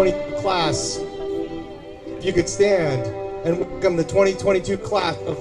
2022 class. If you could stand and welcome the 2022 class of...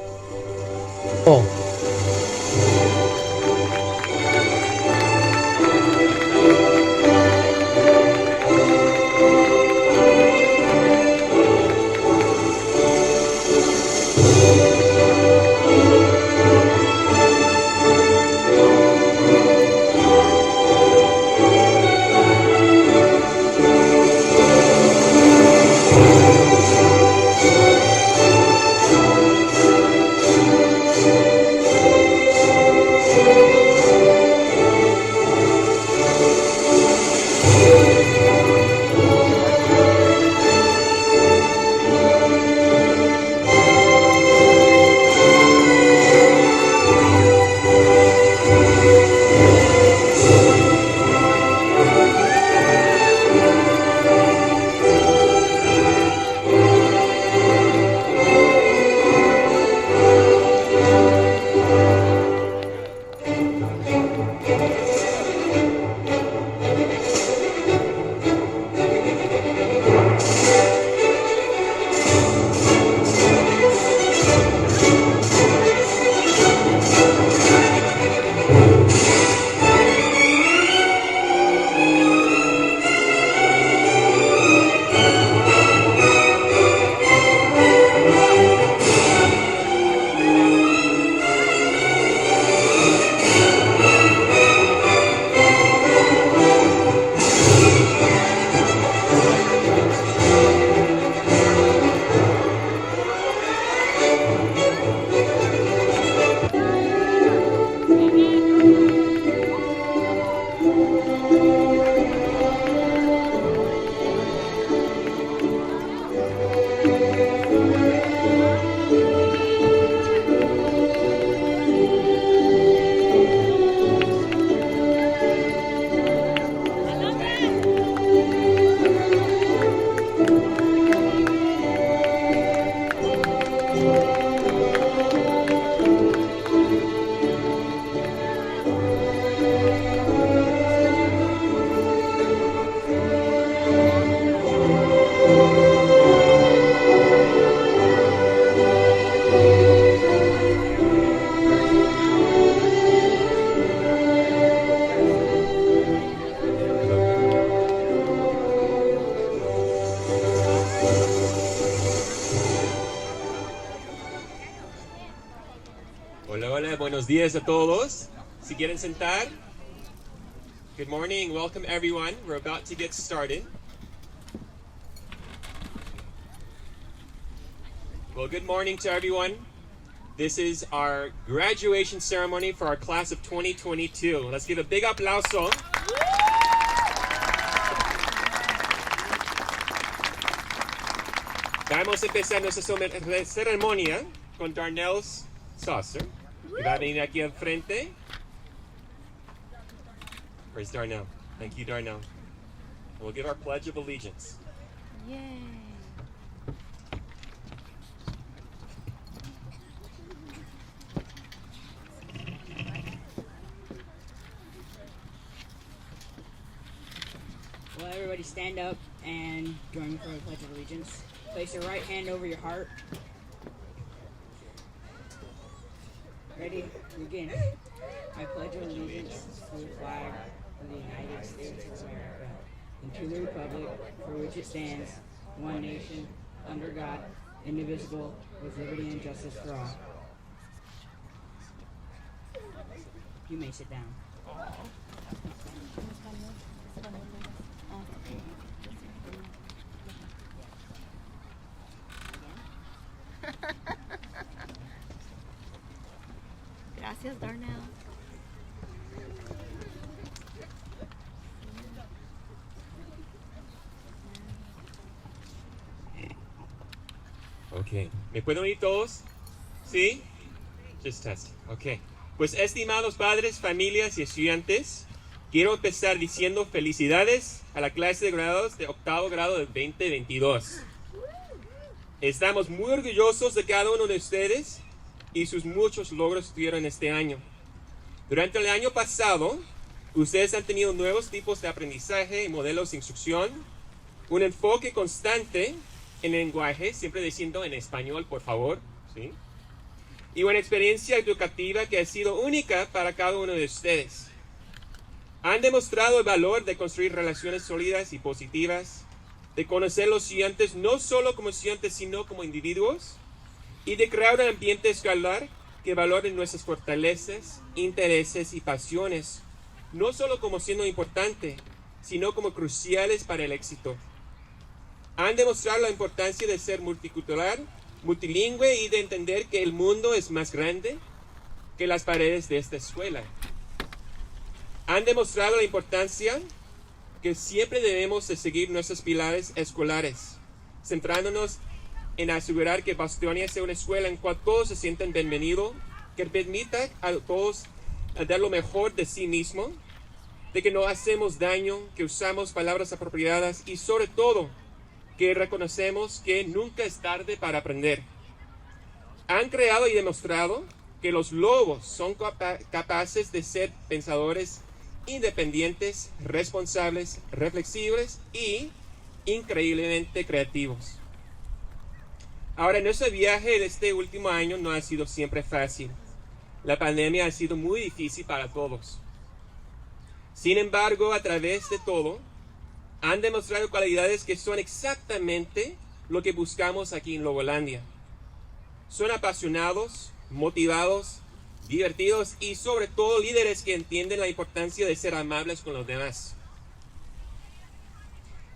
Hola, buenos días a todos. Si quieren sentar. Good morning, welcome everyone. We're about to get started. Well, good morning to everyone. This is our graduation ceremony for our class of 2022. Let's give a big aplauso. Vamos a empezar nuestra ceremonia con Darnell's saucer. Y va a venir aquí al frente. Where's Darnell? Thank you, Darnell. And we'll give our Pledge of Allegiance. Yay. Well, everybody stand up and join me for the Pledge of Allegiance. Place your right hand over your heart. Ready? Begin. I pledge allegiance to the flag of the United States of America and to the republic for which it stands, one nation, under God, indivisible, with liberty and justice for all. You may sit down. Gracias, Darnell. Ok. ¿Me pueden oír todos? ¿Sí? Just testing. Ok. Pues estimados padres, familias y estudiantes, quiero empezar diciendo felicidades a la clase de graduados de octavo grado del 2022. Estamos muy orgullosos de cada uno de ustedes y sus muchos logros que tuvieron este año. Durante el año pasado, ustedes han tenido nuevos tipos de aprendizaje y modelos de instrucción, un enfoque constante en el lenguaje, siempre diciendo en español, por favor, ¿sí? Y una experiencia educativa que ha sido única para cada uno de ustedes. Han demostrado el valor de construir relaciones sólidas y positivas, de conocer a los estudiantes no solo como estudiantes, sino como individuos, y de crear un ambiente escolar que valore nuestras fortalezas, intereses y pasiones, no solo como siendo importante, sino como cruciales para el éxito. Han demostrado la importancia de ser multicultural, multilingüe y de entender que el mundo es más grande que las paredes de esta escuela. Han demostrado la importancia que siempre debemos de seguir nuestros pilares escolares, centrándonos en asegurar que Bostonia sea una escuela en cual todos se sientan bienvenidos, que permita a todos dar lo mejor de sí mismo, de que no hacemos daño, que usamos palabras apropiadas y sobre todo que reconocemos que nunca es tarde para aprender. Han creado y demostrado que los lobos son capaces de ser pensadores independientes, responsables, reflexivos y increíblemente creativos. Ahora, nuestro viaje de este último año no ha sido siempre fácil. La pandemia ha sido muy difícil para todos. Sin embargo, a través de todo, han demostrado cualidades que son exactamente lo que buscamos aquí en Lobolandia. Son apasionados, motivados, divertidos y sobre todo líderes que entienden la importancia de ser amables con los demás.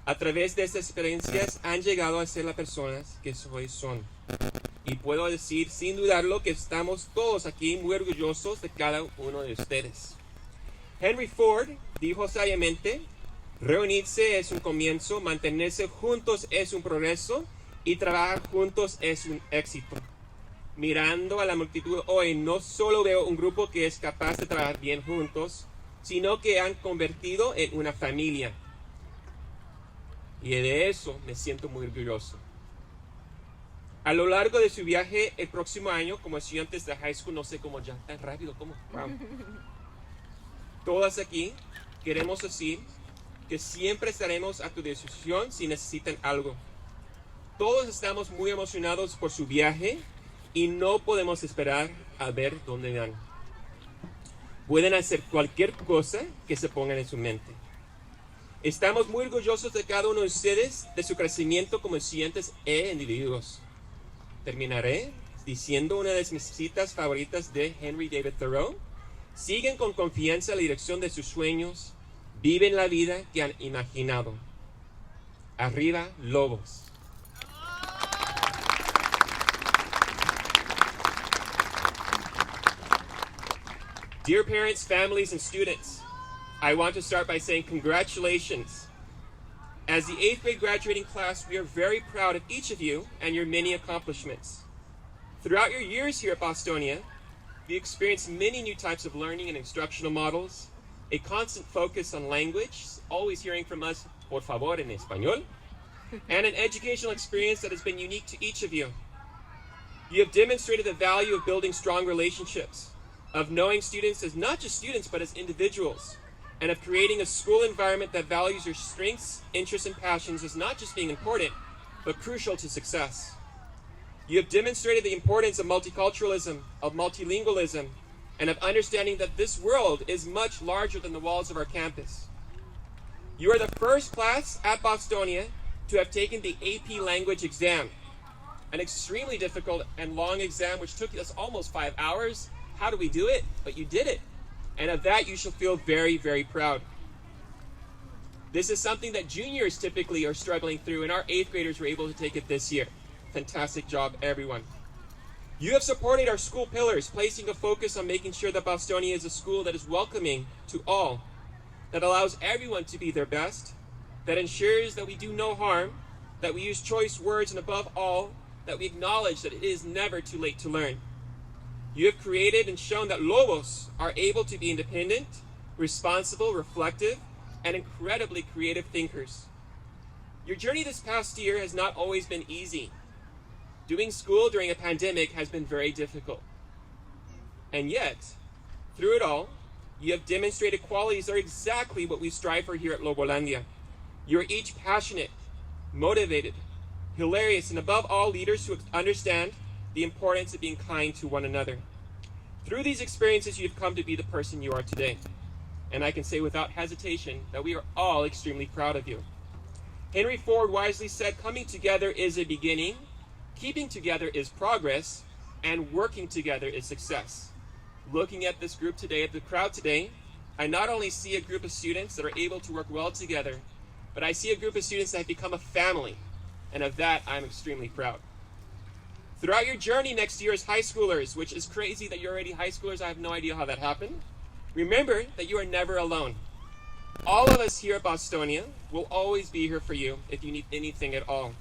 A través de estas experiencias han llegado a ser las personas que hoy son. Y puedo decir sin dudarlo que estamos todos aquí muy orgullosos de cada uno de ustedes. Henry Ford dijo sabiamente: reunirse es un comienzo, mantenerse juntos es un progreso y trabajar juntos es un éxito. Mirando a la multitud hoy, no solo veo un grupo que es capaz de trabajar bien juntos, sino que han convertido en una familia. Y de eso me siento muy orgulloso. A lo largo de su viaje el próximo año, como estudiantes de high school, no sé cómo ya, tan rápido como, wow. Todas aquí queremos decir que siempre estaremos a tu disposición si necesitan algo. Todos estamos muy emocionados por su viaje y no podemos esperar a ver dónde van. Pueden hacer cualquier cosa que se pongan en su mente. Estamos muy orgullosos de cada uno de ustedes, de su crecimiento como estudiantes e individuos. Terminaré diciendo una de mis citas favoritas de Henry David Thoreau: siguen con confianza la dirección de sus sueños, viven la vida que han imaginado. Arriba, Lobos. Dear parents, families, and students, I want to start by saying congratulations. As the 8th grade graduating class, we are very proud of each of you and your many accomplishments. Throughout your years here at Bostonia, we experienced many new types of learning and instructional models, a constant focus on language, always hearing from us, por favor, en español, and an educational experience that has been unique to each of you. You have demonstrated the value of building strong relationships, of knowing students as not just students, but as individuals, and of creating a school environment that values your strengths, interests, and passions as not just being important, but crucial to success. You have demonstrated the importance of multiculturalism, of multilingualism, and of understanding that this world is much larger than the walls of our campus. You are the first class at Bostonia to have taken the AP language exam, an extremely difficult and long exam which took us almost 5 hours. How do we do it? But you did it. And of that you shall feel very, very proud. This is something that juniors typically are struggling through, and our 8th graders were able to take it this year. Fantastic job, everyone. You have supported our school pillars, placing a focus on making sure that Bostonia is a school that is welcoming to all, that allows everyone to be their best, that ensures that we do no harm, that we use choice words, and above all, that we acknowledge that it is never too late to learn. You have created and shown that Lobos are able to be independent, responsible, reflective, and incredibly creative thinkers. Your journey this past year has not always been easy. Doing school during a pandemic has been very difficult. And yet, through it all, you have demonstrated qualities that are exactly what we strive for here at Lobolandia. You are each passionate, motivated, hilarious, and above all, leaders who understand the importance of being kind to one another. Through these experiences, you've come to be the person you are today. And I can say without hesitation that we are all extremely proud of you. Henry Ford wisely said, coming together is a beginning, keeping together is progress, and working together is success. Looking at this group today, at the crowd today, I not only see a group of students that are able to work well together, but I see a group of students that have become a family, and of that I'm extremely proud. Throughout your journey next year as high schoolers, which is crazy that you're already high schoolers, I have no idea how that happened, remember that you are never alone. All of us here at Bostonia will always be here for you if you need anything at all.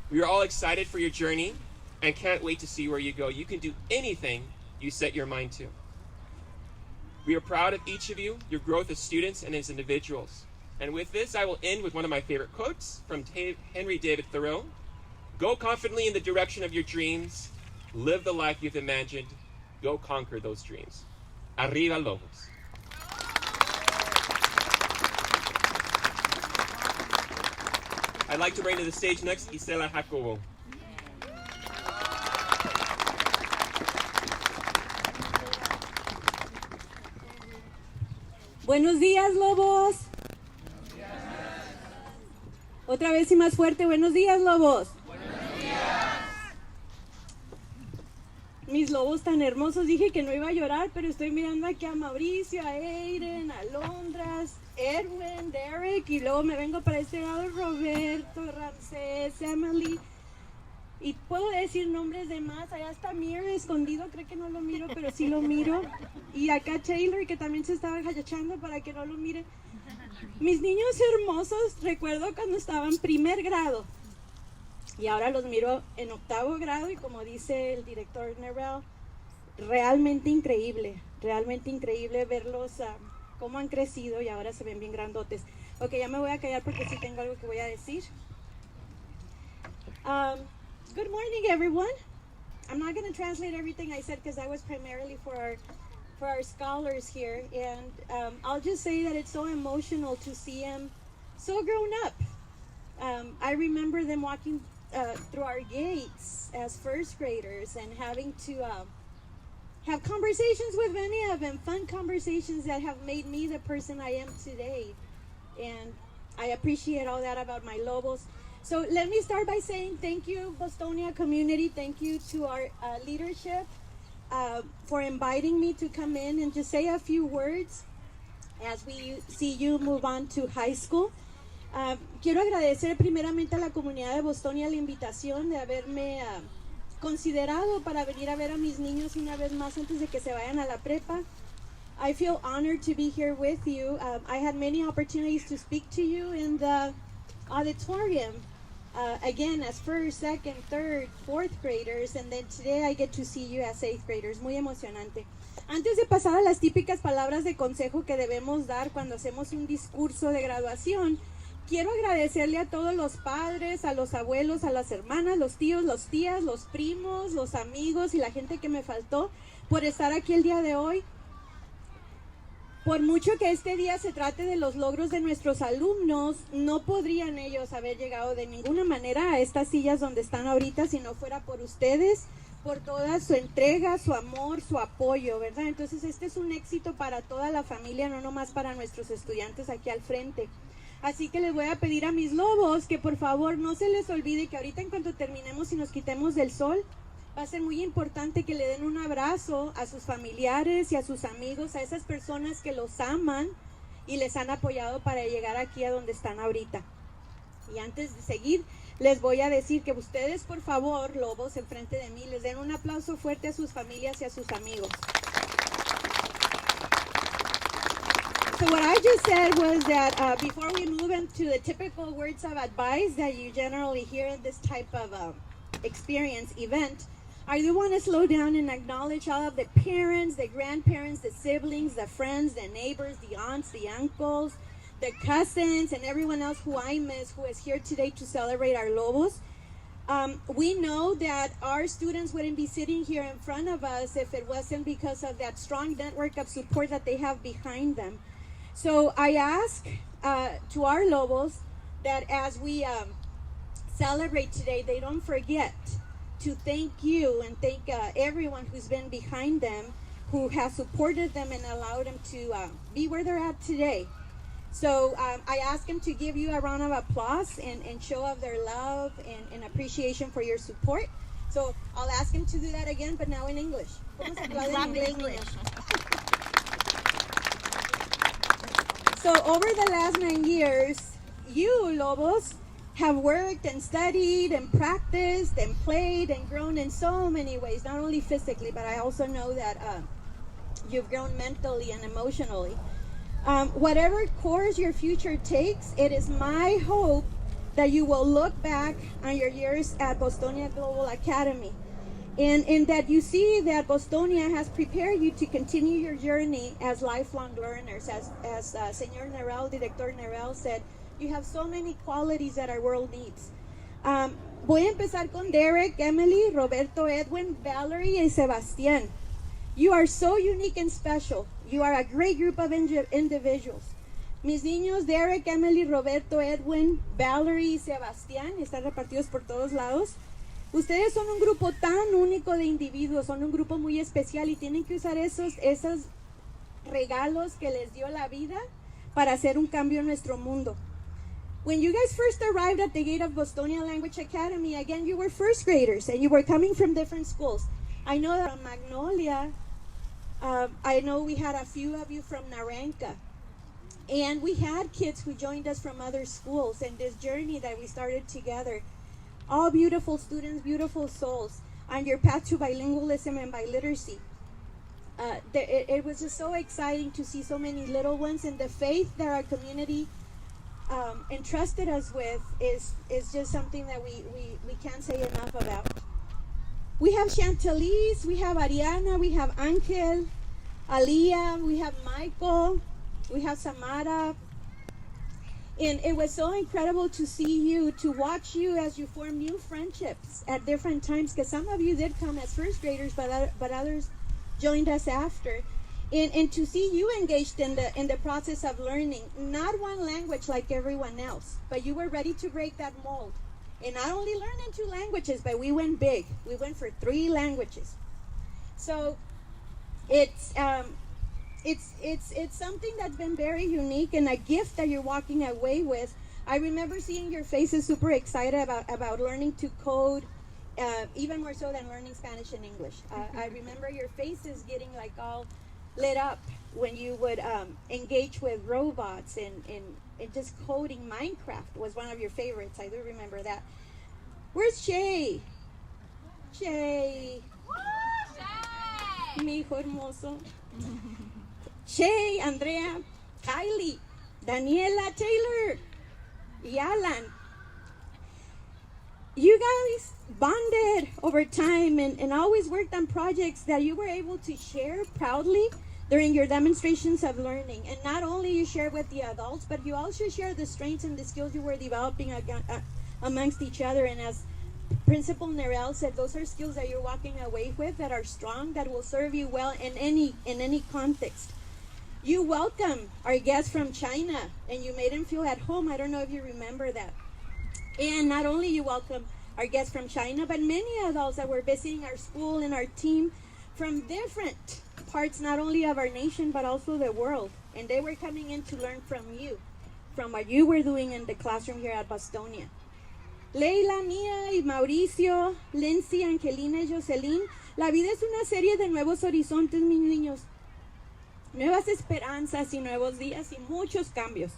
We are all excited for your journey and can't wait to see where you go. You can do anything you set your mind to. We are proud of each of you, your growth as students and as individuals. And with this, I will end with one of my favorite quotes from Henry David Thoreau. Go confidently in the direction of your dreams. Live the life you've imagined. Go conquer those dreams. Arriba Lobos. I'd like to bring to the stage next Isela Jacobo. Buenos días, Lobos. Otra vez y más fuerte. Buenos días, Lobos. Mis lobos tan hermosos, dije que no iba a llorar, pero estoy mirando aquí a Mauricio, a Aiden, a Londras, Erwin, Derek, y luego me vengo para este lado, Roberto, Ramsés, Emily, y puedo decir nombres de más. Allá está Mir escondido, creo que no lo miro, pero sí lo miro, y acá Taylor, que también se estaba agachando para que no lo mire. Mis niños hermosos, recuerdo cuando estaba en primer grado, y ahora los miro en octavo grado, y como dice el director Nerel, realmente increíble verlos cómo han crecido y ahora se ven bien grandotes. Ok, ya me voy a callar porque sí tengo algo que voy a decir. Good morning, everyone. I'm not going to translate everything I said because that was primarily for our scholars here, and I'll just say that it's so emotional to see them so grown up. I remember them walking through our gates as first graders and having to have conversations with many of them, fun conversations that have made me the person I am today. And I appreciate all that about my Lobos. So let me start by saying thank you, Bostonia community. Thank you to our leadership for inviting me to come in and just say a few words as we see you move on to high school. Quiero agradecer primeramente a la comunidad de Bostonia la invitación de haberme considerado para venir a ver a mis niños una vez más antes de que se vayan a la prepa. I feel honored to be here with you. I had many opportunities to speak to you in the auditorium, again as first, second, third, fourth graders, and then today I get to see you as 8th graders. Muy emocionante. Antes de pasar a las típicas palabras de consejo que debemos dar cuando hacemos un discurso de graduación, quiero agradecerle a todos los padres, a los abuelos, a las hermanas, los tíos, los tías, los primos, los amigos y la gente que me faltó por estar aquí el día de hoy. Por mucho que este día se trate de los logros de nuestros alumnos, no podrían ellos haber llegado de ninguna manera a estas sillas donde están ahorita si no fuera por ustedes, por toda su entrega, su amor, su apoyo, ¿verdad? Entonces este es un éxito para toda la familia, no nomás para nuestros estudiantes aquí al frente. Así que les voy a pedir a mis lobos que por favor no se les olvide que ahorita en cuanto terminemos y nos quitemos del sol, va a ser muy importante que le den un abrazo a sus familiares y a sus amigos, a esas personas que los aman y les han apoyado para llegar aquí a donde están ahorita. Y antes de seguir, les voy a decir que ustedes, por favor, lobos, enfrente de mí, les den un aplauso fuerte a sus familias y a sus amigos. So what I just said was that before we move into the typical words of advice that you generally hear in this type of experience event, I do want to slow down and acknowledge all of the parents, the grandparents, the siblings, the friends, the neighbors, the aunts, the uncles, the cousins, and everyone else who I miss who is here today to celebrate our Lobos. We know that our students wouldn't be sitting here in front of us if it wasn't because of that strong network of support that they have behind them. So I ask to our Lobos that as we celebrate today, they don't forget to thank you and thank everyone who's been behind them, who has supported them and allowed them to be where they're at today. So I ask them to give you a round of applause and show of their love and appreciation for your support. So I'll ask them to do that again, but now in English. Vamos a hablar en inglés, niños. So over the last 9 years, you, Lobos, have worked and studied and practiced and played and grown in so many ways, not only physically, but I also know that you've grown mentally and emotionally. Whatever course your future takes, it is my hope that you will look back on your years at Bostonia Global Academy and that you see that Bostonia has prepared you to continue your journey as lifelong learners. As Señor Nerel, Director Nerel said, you have so many qualities that our world needs. Voy a empezar con Derek, Emily, Roberto, Edwin, Valerie, and Sebastián. You are so unique and special. You are a great group of individuals. Mis niños, Derek, Emily, Roberto, Edwin, Valerie y Sebastián, están repartidos por todos lados. Ustedes son un grupo tan único de individuos, son un grupo muy especial y tienen que usar esos regalos que les dio la vida para hacer un cambio en nuestro mundo. When you guys first arrived at the gate of Bostonia Language Academy, again, you were first graders and you were coming from different schools. I know that from Magnolia, I know we had a few of you from Naranka. And we had kids who joined us from other schools in this journey that we started together. All beautiful students, beautiful souls on your path to bilingualism and biliteracy. It was just so exciting to see so many little ones, and the faith that our community entrusted us with is just something that we can't say enough about. We have Chantalise, we have Ariana, we have Angel, Aliyah, we have Michael, we have Samara. And it was so incredible to see you, to watch you as you form new friendships at different times, because some of you did come as first graders, but others joined us after. And to see you engaged in the process of learning, not one language like everyone else, but you were ready to break that mold. And not only learning 2 languages, but we went big. We went for 3 languages. So it's something that's been very unique and a gift that you're walking away with. I remember seeing your faces super excited about learning to code, even more so than learning Spanish and English. I remember your faces getting like all lit up when you would engage with robots and just coding. Minecraft was one of your favorites. I do remember that. Where's Shay? Shay. Mi hijo hermoso. Shay, Andrea, Kylie, Daniela, Taylor, y Alan. You guys bonded over time and always worked on projects that you were able to share proudly during your demonstrations of learning. And not only you share with the adults, but you also share the strengths and the skills you were developing amongst each other. And as Principal Nerel said, those are skills that you're walking away with that are strong, that will serve you well in any context. You welcome our guest from China and you made him feel at home. I don't know if you remember that. And not only you welcome our guests from China, but many adults that were visiting our school and our team from different parts, not only of our nation, but also the world. And they were coming in to learn from you, from what you were doing in the classroom here at Bostonia. Leila, Mia y Mauricio, Lindsay, Angelina y Jocelyn, la vida es una serie de nuevos horizontes, mis niños. Nuevas esperanzas y nuevos días y muchos cambios.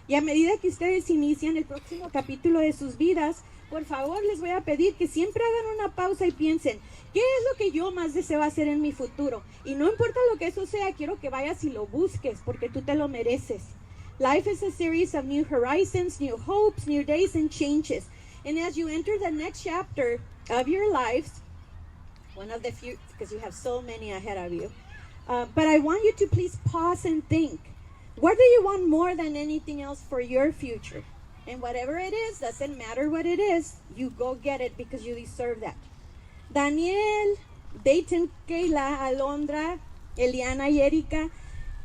Y a medida que ustedes inician el próximo capítulo de sus vidas, por favor les voy a pedir que siempre hagan una pausa y piensen, ¿qué es lo que yo más deseo hacer en mi futuro? Y no importa lo que eso sea, quiero que vayas y lo busques, porque tú te lo mereces. Life is a series of new horizons, new hopes, new days and changes. And as you enter the next chapter of your lives, one of the few, because you have so many ahead of you, but I want you to please pause and think. What do you want more than anything else for your future? And whatever it is, doesn't matter what it is, you go get it because you deserve that. Daniel, Dayton, Kayla, Alondra, Eliana, y Erika,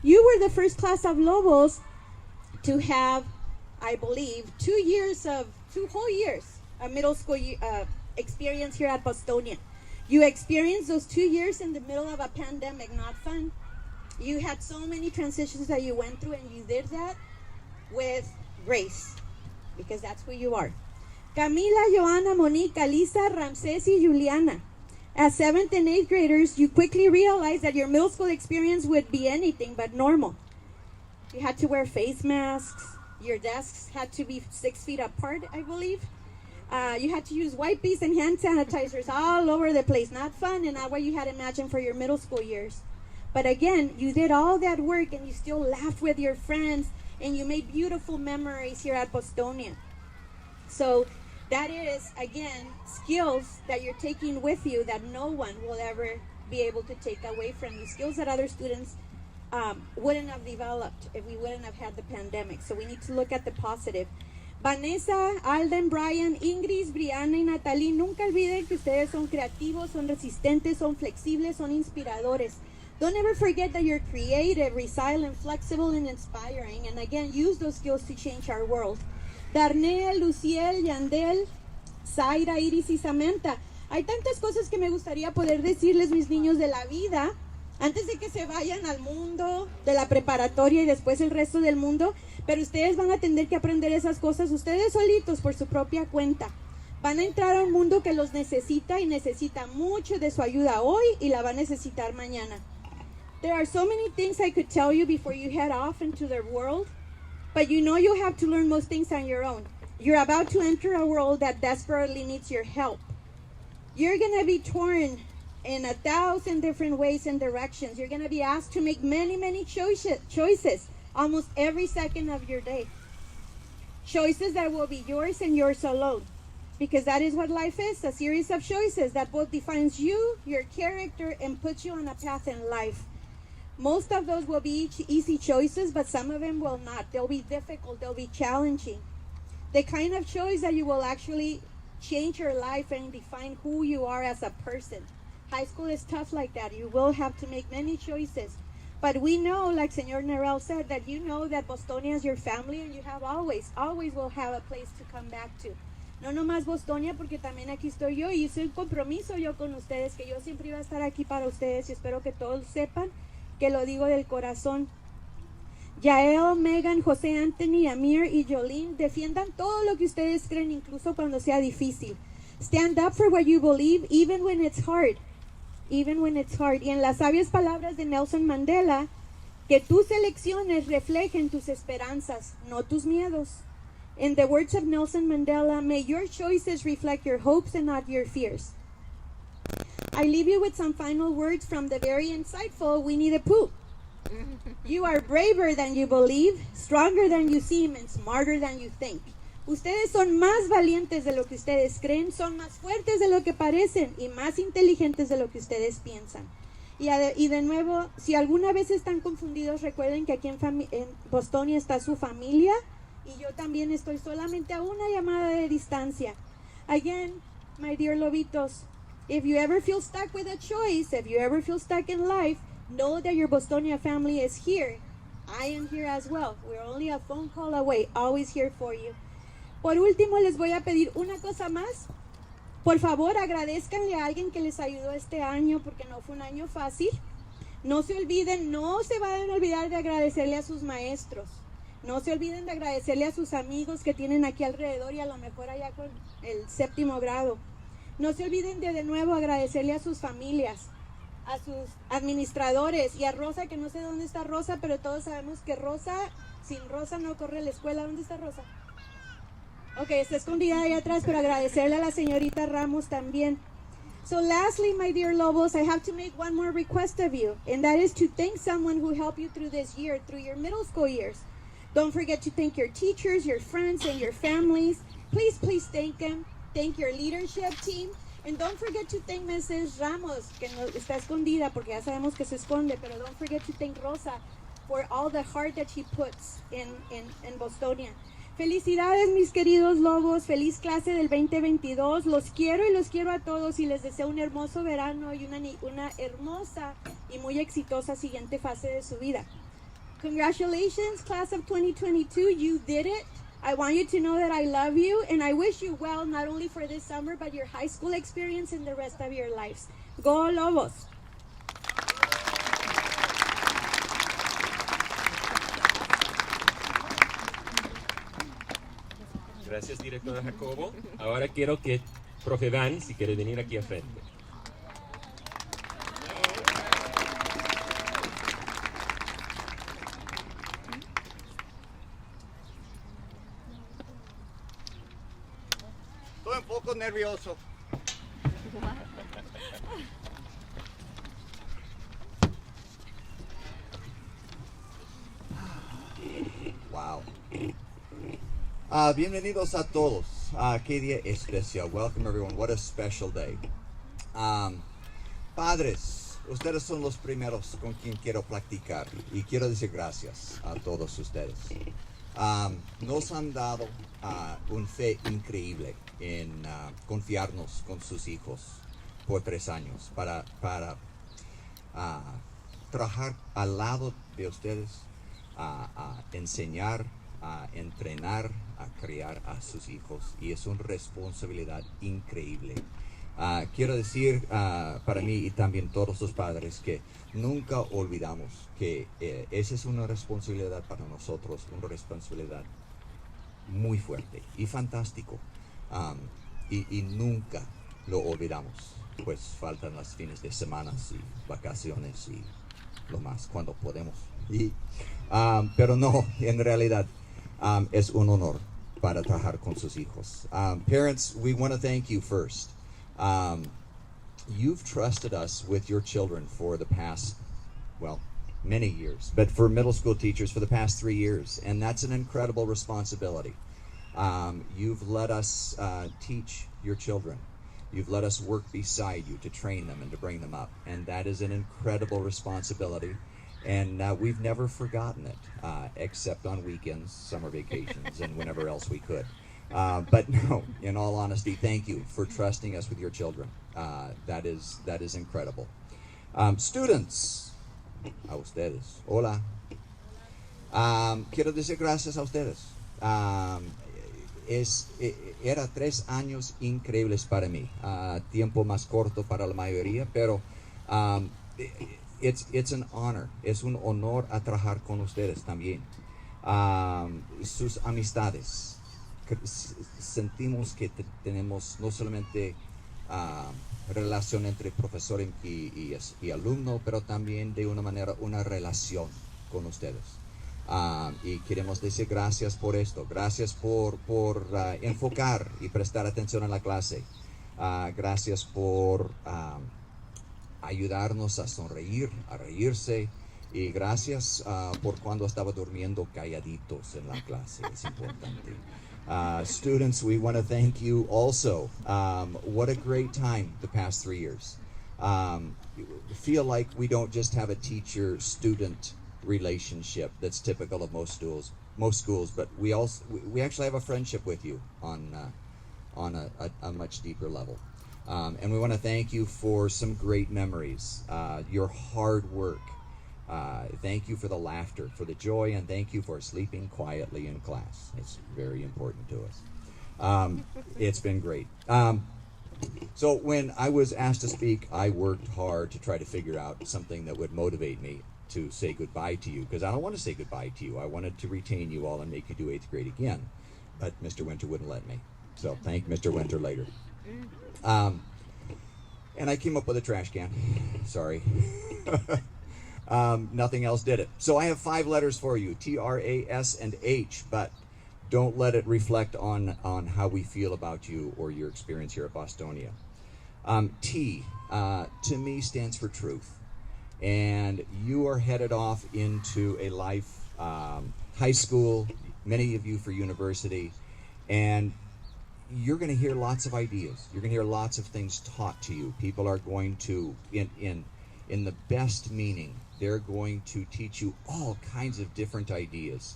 you were the first class of Lobos to have, I believe, 2 whole years middle school experience here at Bostonia. You experienced those 2 years in the middle of a pandemic, not fun. You had so many transitions that you went through, and you did that with grace, because that's who you are. Camila, Joanna, Monique, Alisa, Ramses, y Juliana. As 7th and 8th graders, you quickly realized that your middle school experience would be anything but normal. You had to wear face masks. Your desks had to be 6 feet apart, I believe. You had to use wipes and hand sanitizers all over the place. Not fun, and not what you had imagined for your middle school years. But again, you did all that work, and you still laughed with your friends, and you made beautiful memories here at Bostonia. So that is, again, skills that you're taking with you that no one will ever be able to take away from you. Skills that other students wouldn't have developed if we wouldn't have had the pandemic. So we need to look at the positive. Vanessa, Alden, Brian, Ingrid, Brianna y Natalie, nunca olviden que ustedes son creativos, son resistentes, son flexibles, son inspiradores. Don't ever forget that you're creative, resilient, flexible, and inspiring. And again, use those skills to change our world. Darnell, Luciel, Yandel, Zaira, Iris y Samantha. Hay tantas cosas que me gustaría poder decirles, mis niños, de la vida, antes de que se vayan al mundo de la preparatoria y después el resto del mundo, pero ustedes van a tener que aprender esas cosas ustedes solitos por su propia cuenta. Van a entrar a un mundo que los necesita y necesita mucho de su ayuda hoy y la va a necesitar mañana. There are so many things I could tell you before you head off into the world, but you know you have to learn most things on your own. You're about to enter a world that desperately needs your help. You're going to be torn in 1,000 different ways and directions. You're going to be asked to make many choices almost every second of your day. Choices that will be yours and yours alone. Because that is what life is, a series of choices that both defines you, your character, and puts you on a path in life. Most of those will be easy choices, but some of them will not. They'll be difficult, they'll be challenging. The kind of choice that you will actually change your life and define who you are as a person. High school is tough like that. You will have to make many choices. But we know, like Señor Nerel said, that you know that Bostonia is your family, and you have always will have a place to come back to. No nomás Bostonia, porque también aquí estoy yo, y hice un compromiso yo con ustedes, que yo siempre iba a estar aquí para ustedes, y espero que todos sepan que lo digo del corazón. Yael, Megan, José Anthony, Amir y Jolene, defiendan todo lo que ustedes creen, incluso cuando sea difícil. Stand up for what you believe, even when it's hard. Even when it's hard. Y en las sabias palabras de Nelson Mandela, que tus elecciones reflejen tus esperanzas, no tus miedos. In the words of Nelson Mandela, may your choices reflect your hopes and not your fears. I leave you with some final words from the very insightful Winnie the Pooh. You are braver than you believe, stronger than you seem, and smarter than you think. Ustedes son más valientes de lo que ustedes creen, son más fuertes de lo que parecen y más inteligentes de lo que ustedes piensan. Y de nuevo, si alguna vez están confundidos, recuerden que aquí en Bostonia está su familia, y yo también estoy solamente a una llamada de distancia. Again, my dear Lobitos, if you ever feel stuck with a choice, if you ever feel stuck in life, know that your Bostonia family is here. I am here as well. We're only a phone call away, always here for you. Por último, les voy a pedir una cosa más. Por favor, agradezcanle a alguien que les ayudó este año, porque no fue un año fácil. No se olviden, no se vayan a olvidar de agradecerle a sus maestros. No se olviden de agradecerle a sus amigos que tienen aquí alrededor y a lo mejor allá con el 7º grado. No se olviden de nuevo agradecerle a sus familias, a sus administradores y a Rosa, que no sé dónde está Rosa, pero todos sabemos que Rosa, sin Rosa no corre la escuela. ¿Dónde está Rosa? Ok, está escondida ahí atrás, pero agradecerle a la señorita Ramos también. So lastly, my dear Lobos, I have to make one more request of you, and that is to thank someone who helped you through this year, through your middle school years. Don't forget to thank your teachers, your friends, and your families. Please thank them. Thank your leadership team. And don't forget to thank Mrs. Ramos, que no, está escondida porque ya sabemos que se esconde, pero don't forget to thank Rosa for all the heart that she puts in Bostonia. Felicidades, mis queridos Lobos. Feliz clase del 2022. Los quiero y los quiero a todos, y les deseo un hermoso verano y una hermosa y muy exitosa siguiente fase de su vida. Congratulations, class of 2022. You did it. I want you to know that I love you, and I wish you well, not only for this summer, but your high school experience and the rest of your lives. Go Lobos! Gracias, directora Jacobo. Ahora quiero que profe Van, si quiere venir aquí a frente. Estoy un poco nervioso. Wow. Bienvenidos a todos. Qué día especial. Welcome everyone. What a special day. Padres, ustedes son los primeros con quien quiero platicar y quiero decir gracias a todos ustedes. Nos han dado un fe increíble en confiarnos con sus hijos por 3 años para trabajar al lado de ustedes, a enseñar, a entrenar, a criar a sus hijos, y es una responsabilidad increíble. Quiero decir para mí y también todos los padres que nunca olvidamos que esa es una responsabilidad para nosotros, una responsabilidad muy fuerte y fantástico, y nunca lo olvidamos, pues faltan los fines de semana y vacaciones y lo más cuando podemos, pero no, en realidad es un honor para trabajar con sus hijos. Parents, we want to thank you first. You've trusted us with your children for the past, well, many years, but for middle school teachers for the past 3 years, and that's an incredible responsibility. You've let us teach your children. You've let us work beside you to train them and to bring them up, and that is an incredible responsibility, and we've never forgotten it, except on weekends, summer vacations, and whenever else we could. But no, in all honesty, thank you for trusting us with your children. That is incredible. Students, a ustedes, hola. Quiero decir gracias a ustedes. Era 3 años increíbles para mí, tiempo más corto para la mayoría, pero it's an honor, es un honor a trabajar con ustedes también. Sus amistades. Sentimos que tenemos no solamente relación entre profesor y alumno, pero también de una manera una relación con ustedes. Y queremos decir gracias por esto, gracias por enfocar y prestar atención a la clase, gracias por ayudarnos a sonreír, a reírse, y gracias por cuando estaba durmiendo calladitos en la clase, es importante. Students, we want to thank you also. What a great time the past 3 years. Feel like we don't just have a teacher-student relationship that's typical of most schools, but we actually have a friendship with you on a much deeper level. And we want to thank you for some great memories, your hard work. Thank you for the laughter, for the joy, and thank you for sleeping quietly in class. It's very important to us. It's been great. So when I was asked to speak, I worked hard to try to figure out something that would motivate me to say goodbye to you, because I don't want to say goodbye to you. I wanted to retain you all and make you do 8th grade again, but Mr. Winter wouldn't let me. So thank Mr. Winter later. And I came up with a trash can. Sorry. Nothing else did it. So I have 5 letters for you, T, R, A, S, and H, but don't let it reflect on how we feel about you or your experience here at Bostonia. T, to me, stands for truth. And you are headed off into a life, high school, many of you for university, and you're going to hear lots of ideas. You're going to hear lots of things taught to you. People are going to, in the best meaning, they're going to teach you all kinds of different ideas.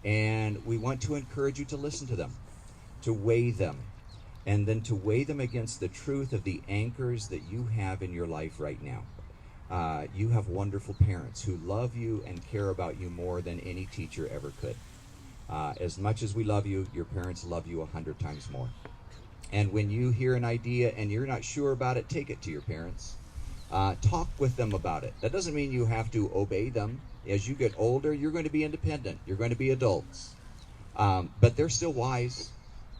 And we want to encourage you to listen to them, to weigh them, and then to weigh them against the truth of the anchors that you have in your life right now. You have wonderful parents who love you and care about you more than any teacher ever could. As much as we love you, your parents love you 100 times more. And when you hear an idea and you're not sure about it, take it to your parents. Talk with them about it. That doesn't mean you have to obey them. As you get older, you're going to be independent. You're going to be adults. But they're still wise.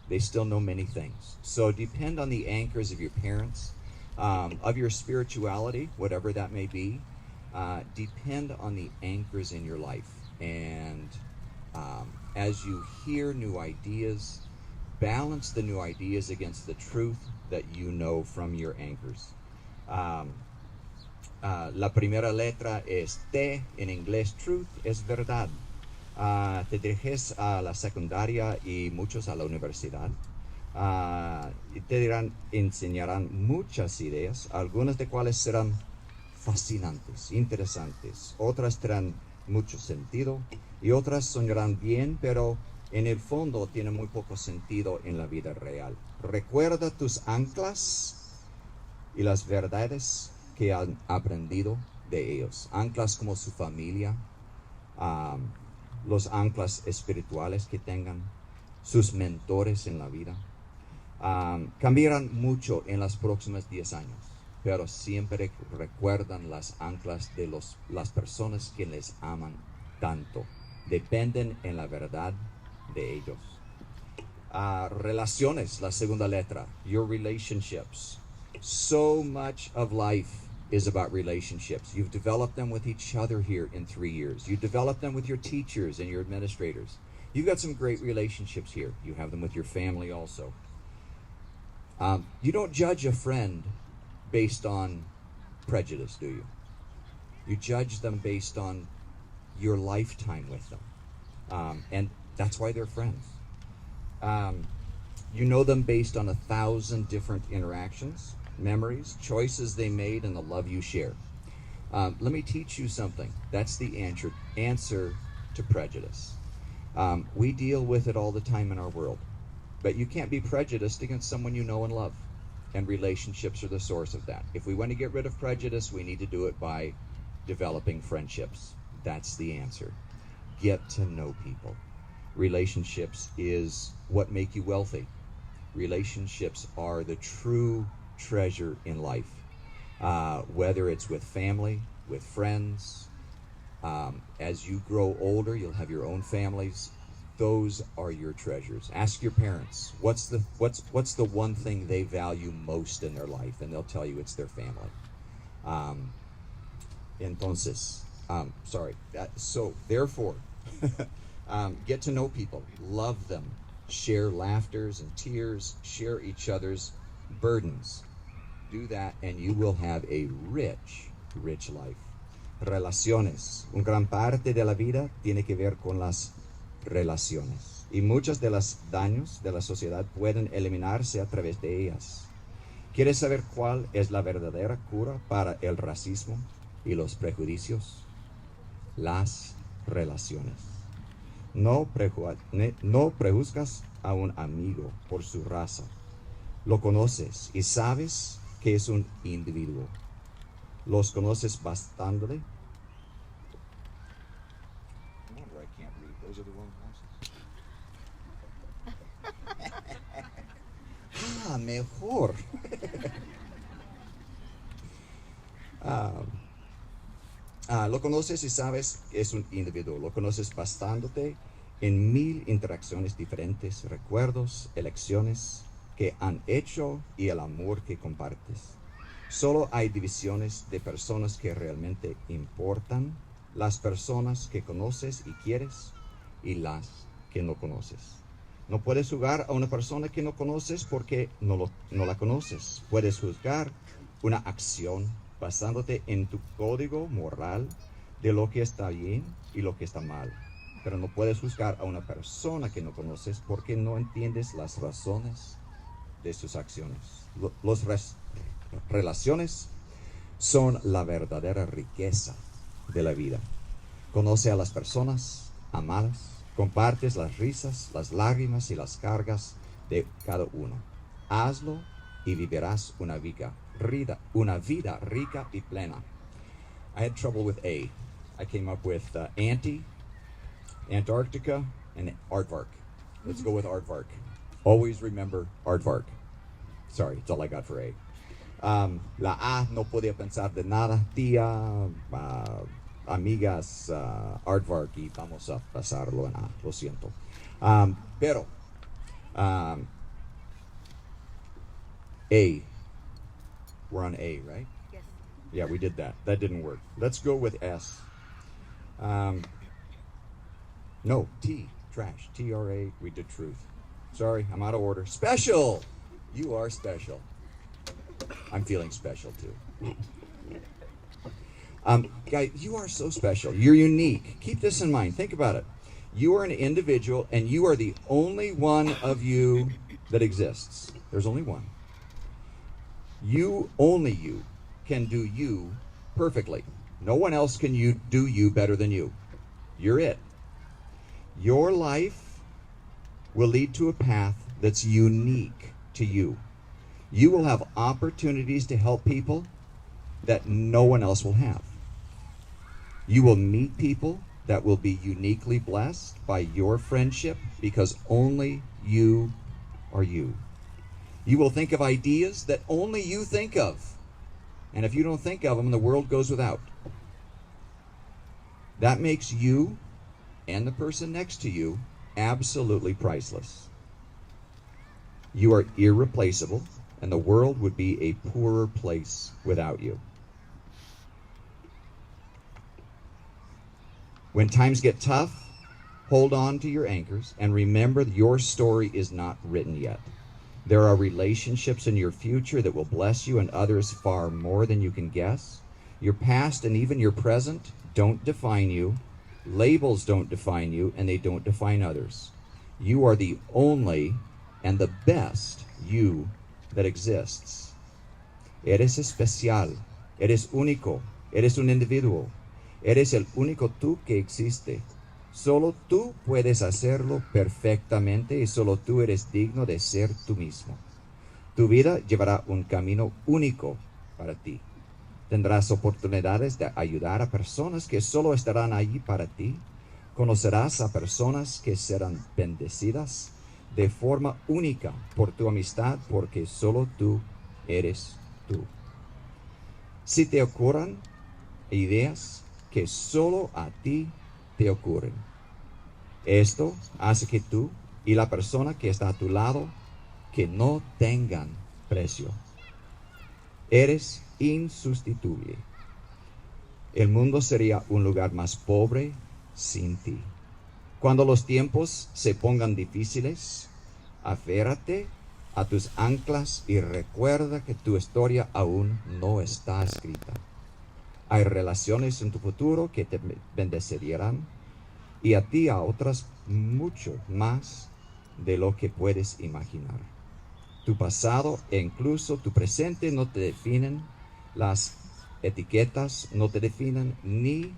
They still know many things. So depend on the anchors of your parents, of your spirituality, whatever that may be. Depend on the anchors in your life. And as you hear new ideas, balance the new ideas against the truth that you know from your anchors. La primera letra es T, en inglés truth es verdad. Te diriges a la secundaria y muchos a la universidad. Y te enseñarán muchas ideas, algunas de cuales serán fascinantes, interesantes, otras tendrán mucho sentido y otras sonarán bien, pero en el fondo tienen muy poco sentido en la vida real. Recuerda tus anclas y las verdades que han aprendido de ellos. Anclas como su familia, los anclas espirituales que tengan, sus mentores en la vida. Cambiarán mucho en los próximos 10 años, pero siempre recuerdan las anclas de las personas que les aman tanto. Dependen en la verdad de ellos. Relaciones, la segunda letra, your relationships. So much of life is about relationships. You've developed them with each other here in 3 years. You developed them with your teachers and your administrators. You've got some great relationships here. You have them with your family also. You don't judge a friend based on prejudice, do you? You judge them based on your lifetime with them. And that's why they're friends. You know them based on 1,000 different interactions, memories, choices they made, and the love you share. Let me teach you something. That's the answer to prejudice. We deal with it all the time in our world. But you can't be prejudiced against someone you know and love. And relationships are the source of that. If we want to get rid of prejudice, we need to do it by developing friendships. That's the answer. Get to know people. Relationships is what make you wealthy. Relationships are the true treasure in life. Whether it's with family, with friends, as you grow older, you'll have your own families. Those are your treasures. Ask your parents, what's the one thing they value most in their life? And they'll tell you it's their family. So therefore, get to know people, love them, share laughters and tears, share each other's burdens. Do that and you will have a rich, rich life. Relaciones. Un gran parte de la vida tiene que ver con las relaciones. Y muchos de los daños de la sociedad pueden eliminarse a través de ellas. ¿Quieres saber cuál es la verdadera cura para el racismo y los prejuicios? Las relaciones. No prejuzgas a un amigo por su raza. Lo conoces y sabes que es un individuo. Los conoces bastante. No wonder I can't read. Those are the wrong glasses. Mejor. Lo conoces y sabes que es un individuo. Lo conoces bastante en 1000 interacciones diferentes, recuerdos, elecciones que han hecho y el amor que compartes. Solo hay divisiones de personas que realmente importan, las personas que conoces y quieres y las que no conoces. No puedes juzgar a una persona que no conoces porque no la conoces. Puedes juzgar una acción basándote en tu código moral de lo que está bien y lo que está mal. Pero no puedes juzgar a una persona que no conoces porque no entiendes las razones de sus acciones. Las relaciones son la verdadera riqueza de la vida. Conoce a las personas, amadas, compartes las risas, las lágrimas y las cargas de cada uno. Hazlo y vivirás una vida rica y plena. I had trouble with A. I came up with Antarctica, and aardvark. Let's go with aardvark. Always remember aardvark. Sorry, that's all I got for A. La A, no podía pensar de nada. Tía, amigas, aardvark, y vamos a pasarlo en A, lo siento. Pero, A. We're on A, right? Yes. Yeah, we did that. That didn't work. Let's go with S. No, T, trash. T-R-A, we did truth. Sorry, I'm out of order. Special! You are special. I'm feeling special too. Guys, you are so special. You're unique. Keep this in mind. Think about it. You are an individual, and you are the only one of you that exists. There's only one. You, only you, can do you perfectly. No one else can do you better than you. You're it. Your life will lead to a path that's unique to you. You will have opportunities to help people that no one else will have. You will meet people that will be uniquely blessed by your friendship because only you are you. You will think of ideas that only you think of. And if you don't think of them, the world goes without. That makes you and the person next to you absolutely priceless. You are irreplaceable, and the world would be a poorer place without you. When times get tough, hold on to your anchors and remember your story is not written yet. There are relationships in your future that will bless you and others far more than you can guess. Your past and even your present don't define you. Labels don't define you, and they don't define others. You are the only and the best you that exists. Eres especial. Eres único. Eres un individuo. Eres el único tú que existe. Solo tú puedes hacerlo perfectamente y solo tú eres digno de ser tú mismo. Tu vida llevará un camino único para ti. Tendrás oportunidades de ayudar a personas que solo estarán allí para ti. Conocerás a personas que serán bendecidas de forma única por tu amistad porque solo tú eres tú. Si te ocurran ideas que solo a ti te ocurren, esto hace que tú y la persona que está a tu lado que no tengan precio. Eres insustituible. El mundo sería un lugar más pobre sin ti. Cuando los tiempos se pongan difíciles, aférrate a tus anclas y recuerda que tu historia aún no está escrita. Hay relaciones en tu futuro que te bendecirán y a ti a otras mucho más de lo que puedes imaginar. Tu pasado e incluso tu presente no te definen, las etiquetas no te definen ni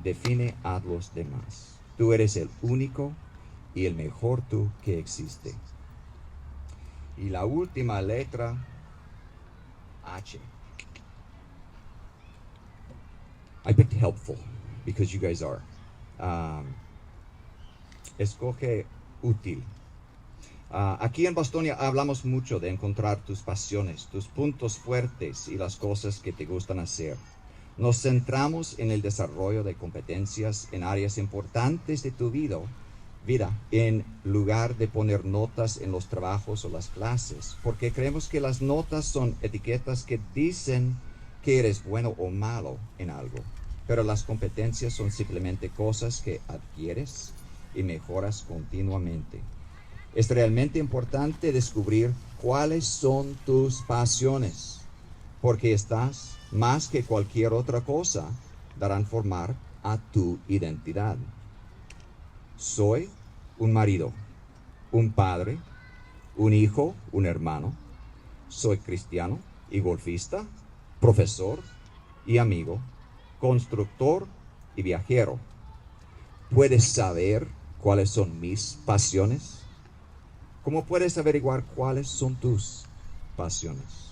define a los demás. Tú eres el único y el mejor tú que existe. Y la última letra, H. I picked helpful because you guys are. Escoge útil. Aquí en Bostonia hablamos mucho de encontrar tus pasiones, tus puntos fuertes y las cosas que te gustan hacer. Nos centramos en el desarrollo de competencias en áreas importantes de tu vida, en lugar de poner notas en los trabajos o las clases, porque creemos que las notas son etiquetas que dicen que eres bueno o malo en algo, pero las competencias son simplemente cosas que adquieres y mejoras continuamente. Es realmente importante descubrir cuáles son tus pasiones, porque estas, más que cualquier otra cosa, darán formar a tu identidad. Soy un marido, un padre, un hijo, un hermano. Soy cristiano y golfista, profesor y amigo, constructor y viajero. ¿Puedes saber cuáles son mis pasiones? ¿Cómo puedes averiguar cuáles son tus pasiones?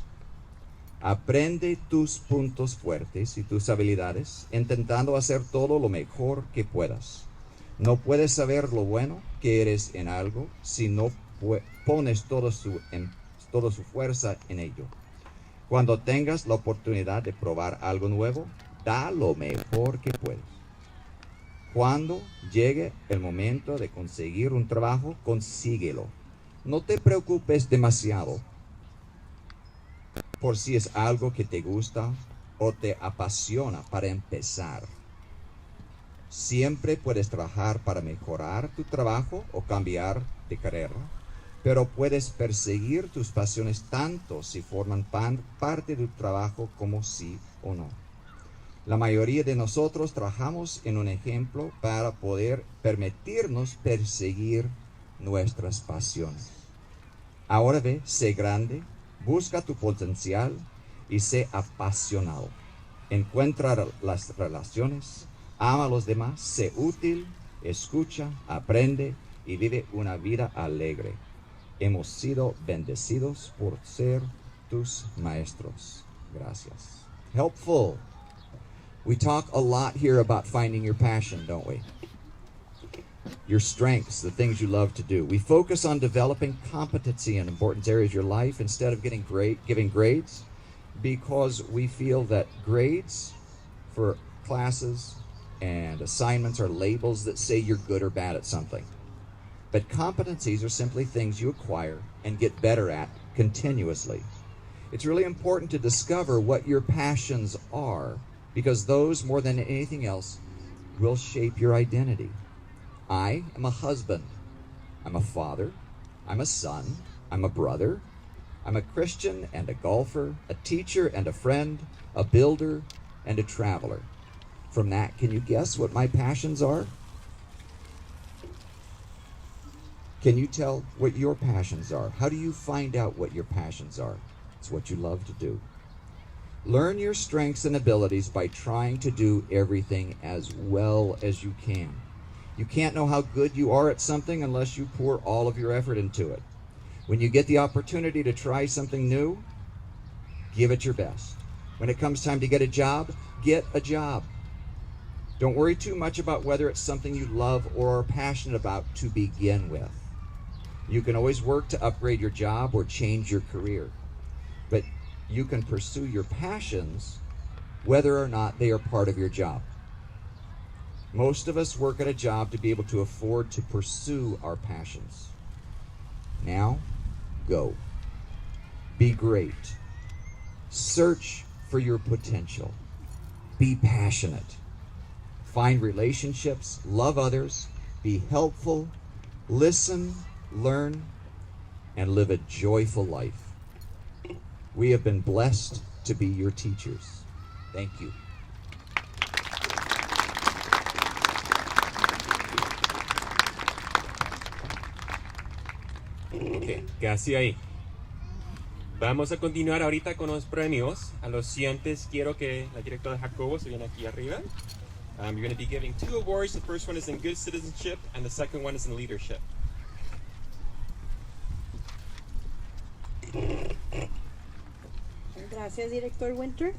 Aprende tus puntos fuertes y tus habilidades, intentando hacer todo lo mejor que puedas. No puedes saber lo bueno que eres en algo si no pones toda su fuerza en ello. Cuando tengas la oportunidad de probar algo nuevo, da lo mejor que puedes. Cuando llegue el momento de conseguir un trabajo, consíguelo. No te preocupes demasiado por si es algo que te gusta o te apasiona para empezar. Siempre puedes trabajar para mejorar tu trabajo o cambiar de carrera, pero puedes perseguir tus pasiones tanto si forman parte de tu trabajo como sí o no. La mayoría de nosotros trabajamos en un ejemplo para poder permitirnos perseguir nuestras pasiones. Ahora ve, sé grande, busca tu potencial y sé apasionado. Encuentra las relaciones, ama a los demás, sé útil, escucha, aprende y vive una vida alegre. Hemos sido bendecidos por ser tus maestros. Gracias. Helpful. We talk a lot here about finding your passion, don't we? Your strengths, the things you love to do. We focus on developing competency in important areas of your life instead of giving grades, because we feel that grades for classes and assignments are labels that say you're good or bad at something. But competencies are simply things you acquire and get better at continuously. It's really important to discover what your passions are, because those, more than anything else, will shape your identity. I am a husband. I'm a father. I'm a son. I'm a brother. I'm a Christian and a golfer, a teacher and a friend, a builder and a traveler. From that, can you guess what my passions are? Can you tell what your passions are? How do you find out what your passions are? It's what you love to do. Learn your strengths and abilities by trying to do everything as well as you can. You can't know how good you are at something unless you pour all of your effort into it. When you get the opportunity to try something new, give it your best. When it comes time to get a job, get a job. Don't worry too much about whether it's something you love or are passionate about to begin with. You can always work to upgrade your job or change your career. But you can pursue your passions whether or not they are part of your job. Most of us work at a job to be able to afford to pursue our passions. Now, go. Be great. Search for your potential. Be passionate. Find relationships, love others, be helpful, listen, learn, and live a joyful life. We have been blessed to be your teachers. Thank you. Ok, casi ahí. Vamos a continuar ahorita con los premios. A los siguientes quiero que la directora Jacobo se viene aquí arriba. You're going to be giving 2 awards. The first one is in good citizenship and the second one is in leadership. Gracias, Director Winter.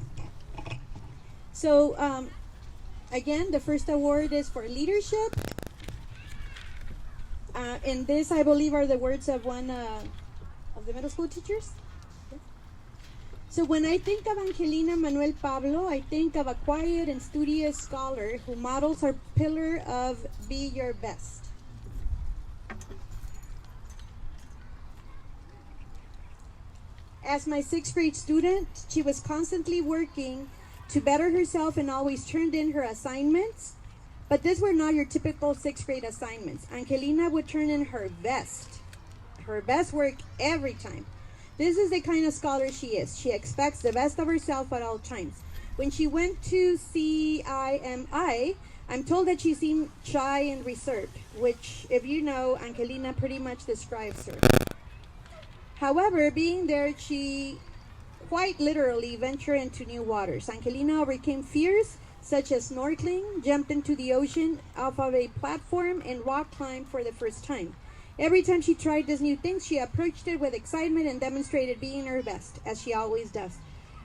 So, again, the first award is for leadership. And this, I believe, are the words of one of the middle school teachers. So when I think of Angelina Manuel Pablo, I think of a quiet and studious scholar who models our pillar of be your best. As my 6th grade student, she was constantly working to better herself and always turned in her assignments. But these were not your typical 6th grade assignments. Angelina would turn in her best work every time. This is the kind of scholar she is. She expects the best of herself at all times. When she went to CIMI, I'm told that she seemed shy and reserved, which, if you know, Angelina pretty much describes her. However, being there, she quite literally ventured into new waters. Angelina overcame fears such as snorkeling, jumped into the ocean off of a platform, and rock climbed for the first time. Every time she tried this new thing, she approached it with excitement and demonstrated being her best, as she always does.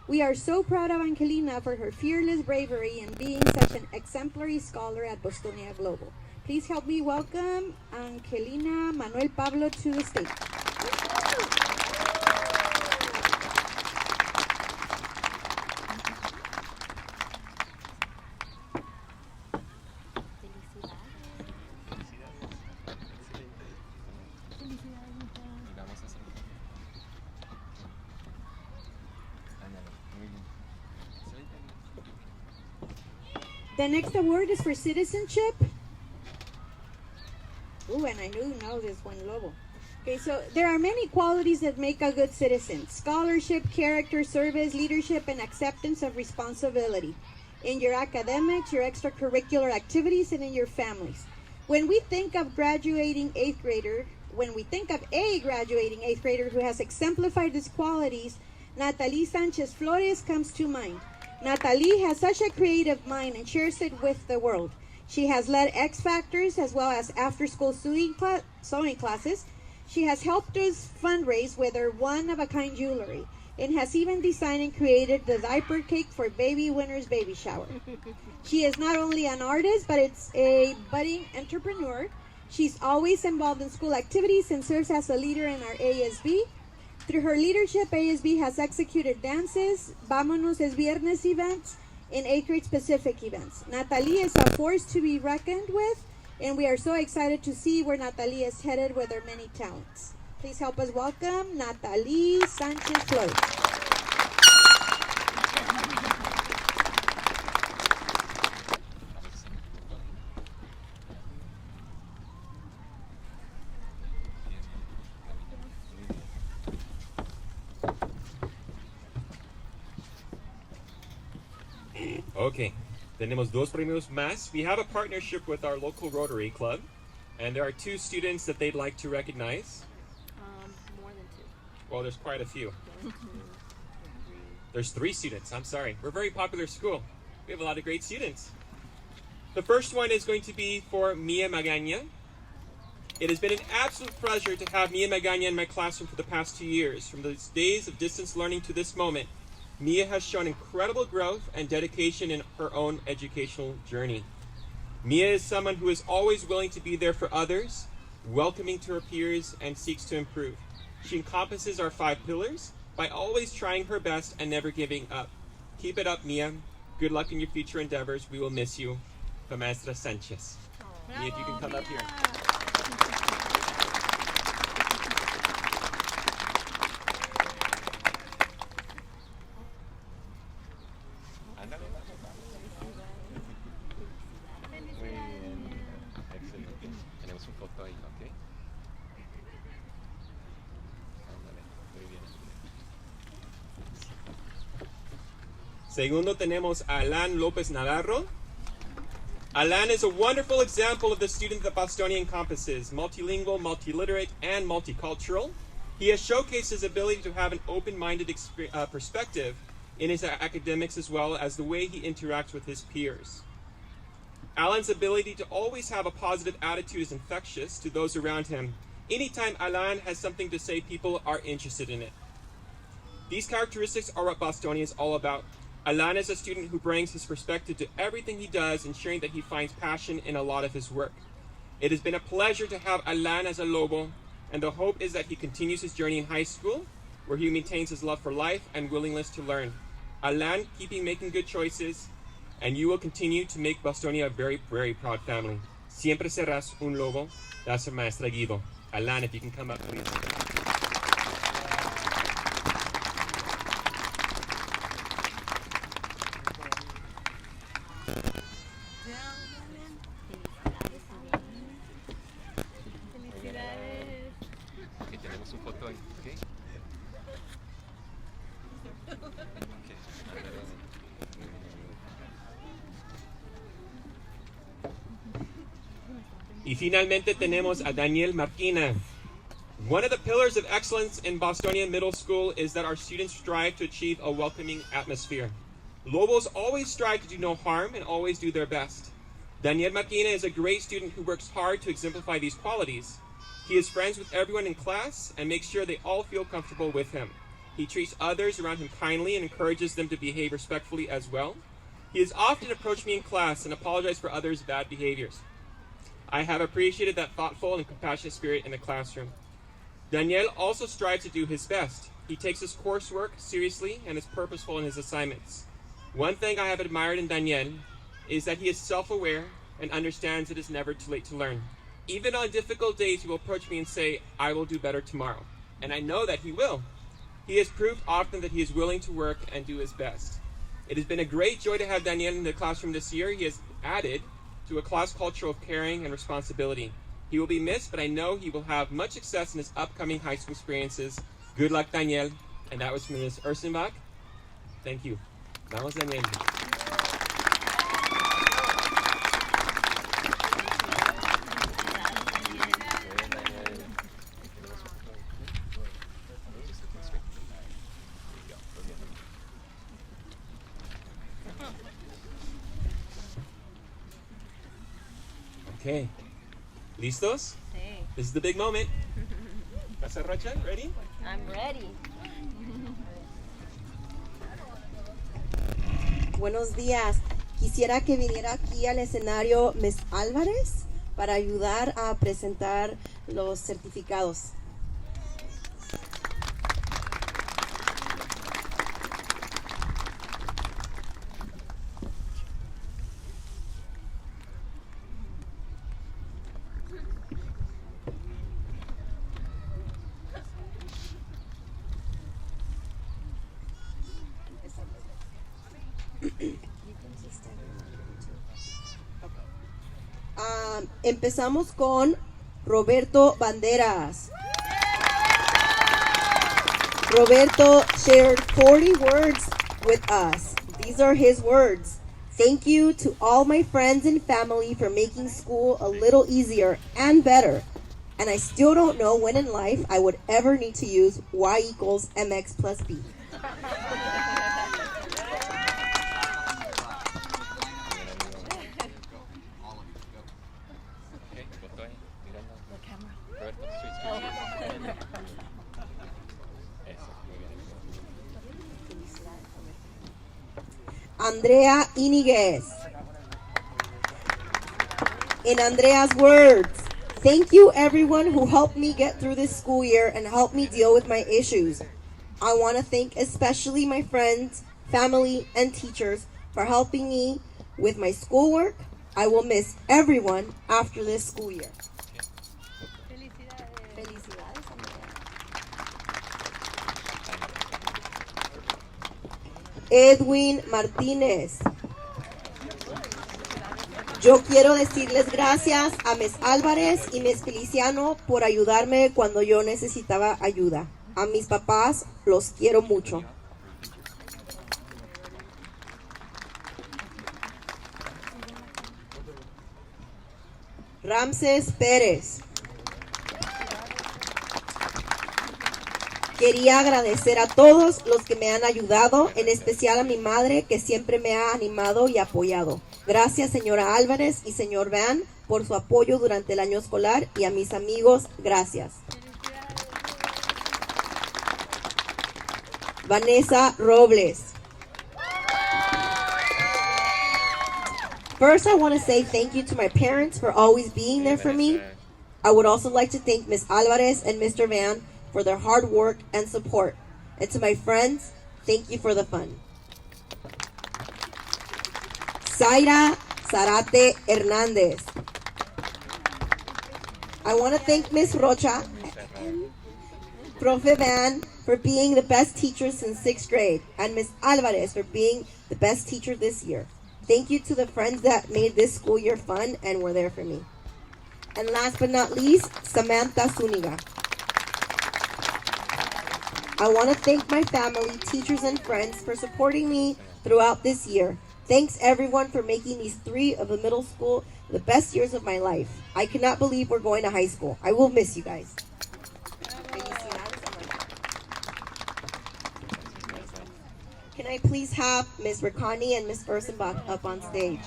We are so proud of Angelina for her fearless bravery and being such an exemplary scholar at Bostonia Global. Please help me welcome Angelina Manuel Pablo to the stage. The next award is for citizenship. Ooh, and I do know this one, Lobo. Okay, so there are many qualities that make a good citizen: scholarship, character, service, leadership, and acceptance of responsibility in your academics, your extracurricular activities, and in your families. When we think of a graduating eighth grader who has exemplified these qualities, Natalie Sanchez Flores comes to mind. Natalie has such a creative mind and shares it with the world. She has led X Factors as well as after-school sewing classes. She has helped us fundraise with her one-of-a-kind jewelry and has even designed and created the diaper cake for baby winner's baby shower. She is not only an artist, but it's a budding entrepreneur. She's always involved in school activities and serves as a leader in our ASB. Through her leadership, ASB has executed dances, Vámonos es Viernes events, and 8th grade specific events. Natalie is a force to be reckoned with, and we are so excited to see where Natalie is headed with her many talents. Please help us welcome Natalie Sanchez Flores. Okay, tenemos dos premios más. We have a partnership with our local Rotary Club, and there are two students that they'd like to recognize. More than two. Well, there's quite a few. There's 3 students, I'm sorry. We're a very popular school. We have a lot of great students. The first one is going to be for Mia Magaña. It has been an absolute pleasure to have Mia Magaña in my classroom for the past 2 years. From those days of distance learning to this moment, Mia has shown incredible growth and dedication in her own educational journey. Mia is someone who is always willing to be there for others, welcoming to her peers, and seeks to improve. She encompasses our 5 pillars by always trying her best and never giving up. Keep it up, Mia. Good luck in your future endeavors. We will miss you. The Maestra Sanchez. Mia, if you can come up here. Segundo tenemos a Alan Lopez Navarro. Alan is a wonderful example of the student that Bostonia encompasses, multilingual, multiliterate, and multicultural. He has showcased his ability to have an open-minded perspective in his academics as well as the way he interacts with his peers. Alan's ability to always have a positive attitude is infectious to those around him. Anytime Alan has something to say, people are interested in it. These characteristics are what Bostonia is all about. Alan is a student who brings his perspective to everything he does, ensuring that he finds passion in a lot of his work. It has been a pleasure to have Alan as a Lobo, and the hope is that he continues his journey in high school, where he maintains his love for life and willingness to learn. Alan, keep making good choices, and you will continue to make Bostonia a very, very proud family. Siempre serás un Lobo. That's our Maestra Guido. Alan, if you can come up, please. Y finalmente tenemos a Daniel Marquina. One of the pillars of excellence in Bostonia Middle School is that our students strive to achieve a welcoming atmosphere. Lobos always strive to do no harm and always do their best. Daniel Marquina is a great student who works hard to exemplify these qualities. He is friends with everyone in class and makes sure they all feel comfortable with him. He treats others around him kindly and encourages them to behave respectfully as well. He has often approached me in class and apologized for others' bad behaviors. I have appreciated that thoughtful and compassionate spirit in the classroom. Daniel also strives to do his best. He takes his coursework seriously and is purposeful in his assignments. One thing I have admired in Daniel is that he is self-aware and understands it is never too late to learn. Even on difficult days, he will approach me and say, I will do better tomorrow. And I know that he will. He has proved often that he is willing to work and do his best. It has been a great joy to have Daniel in the classroom this year. He has added to a class culture of caring and responsibility. He will be missed, but I know he will have much success in his upcoming high school experiences. Good luck, Daniel. And that was from Ms. Ursenbach. Thank you. Vamos, Daniel. Okay. ¿Listos? Sí. This is the big moment. Casa Rocha, ready? I'm ready. Buenos días. Quisiera que viniera aquí al escenario Ms. Álvarez para ayudar a presentar los certificados. Empezamos con Roberto Banderas. Roberto shared 40 words with us. These are his words. Thank you to all my friends and family for making school a little easier and better. And I still don't know when in life I would ever need to use y equals mx plus b. Andrea Iniguez. In Andrea's words, thank you everyone who helped me get through this school year and helped me deal with my issues. I want to thank especially my friends, family, and teachers for helping me with my schoolwork. I will miss everyone after this school year. Felicidades, Andrea. Edwin Martínez. Yo quiero decirles gracias a Ms. Álvarez y Ms. Feliciano por ayudarme cuando yo necesitaba ayuda. A mis papás los quiero mucho. Ramses Pérez. Quería agradecer a todos los que me han ayudado, en especial a mi madre que siempre me ha animado y apoyado. Gracias, señora Álvarez y señor Van, por su apoyo durante el año escolar, y a mis amigos, gracias. Vanessa Robles. First, I want to say thank you to my parents for always being there for me. I would also like to thank Ms. Álvarez and Mr. Van for their hard work and support. And to my friends, thank you for the fun. Zaira Zarate Hernandez. I want to thank Ms. Rocha and Profe Van for being the best teacher since 6th grade, and Ms. Alvarez for being the best teacher this year. Thank you to the friends that made this school year fun and were there for me. And last but not least, Samantha Zuniga. I want to thank my family, teachers, and friends for supporting me throughout this year. Thanks everyone for making these 3 of the middle school the best years of my life. I cannot believe we're going to high school. I will miss you guys. Can I please have Ms. Rakani and Ms. Ursenbach up on stage?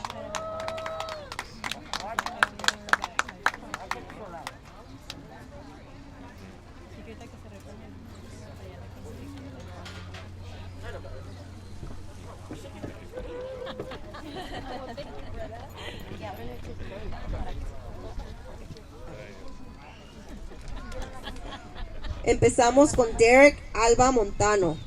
Empezamos con Derek Alba Montano.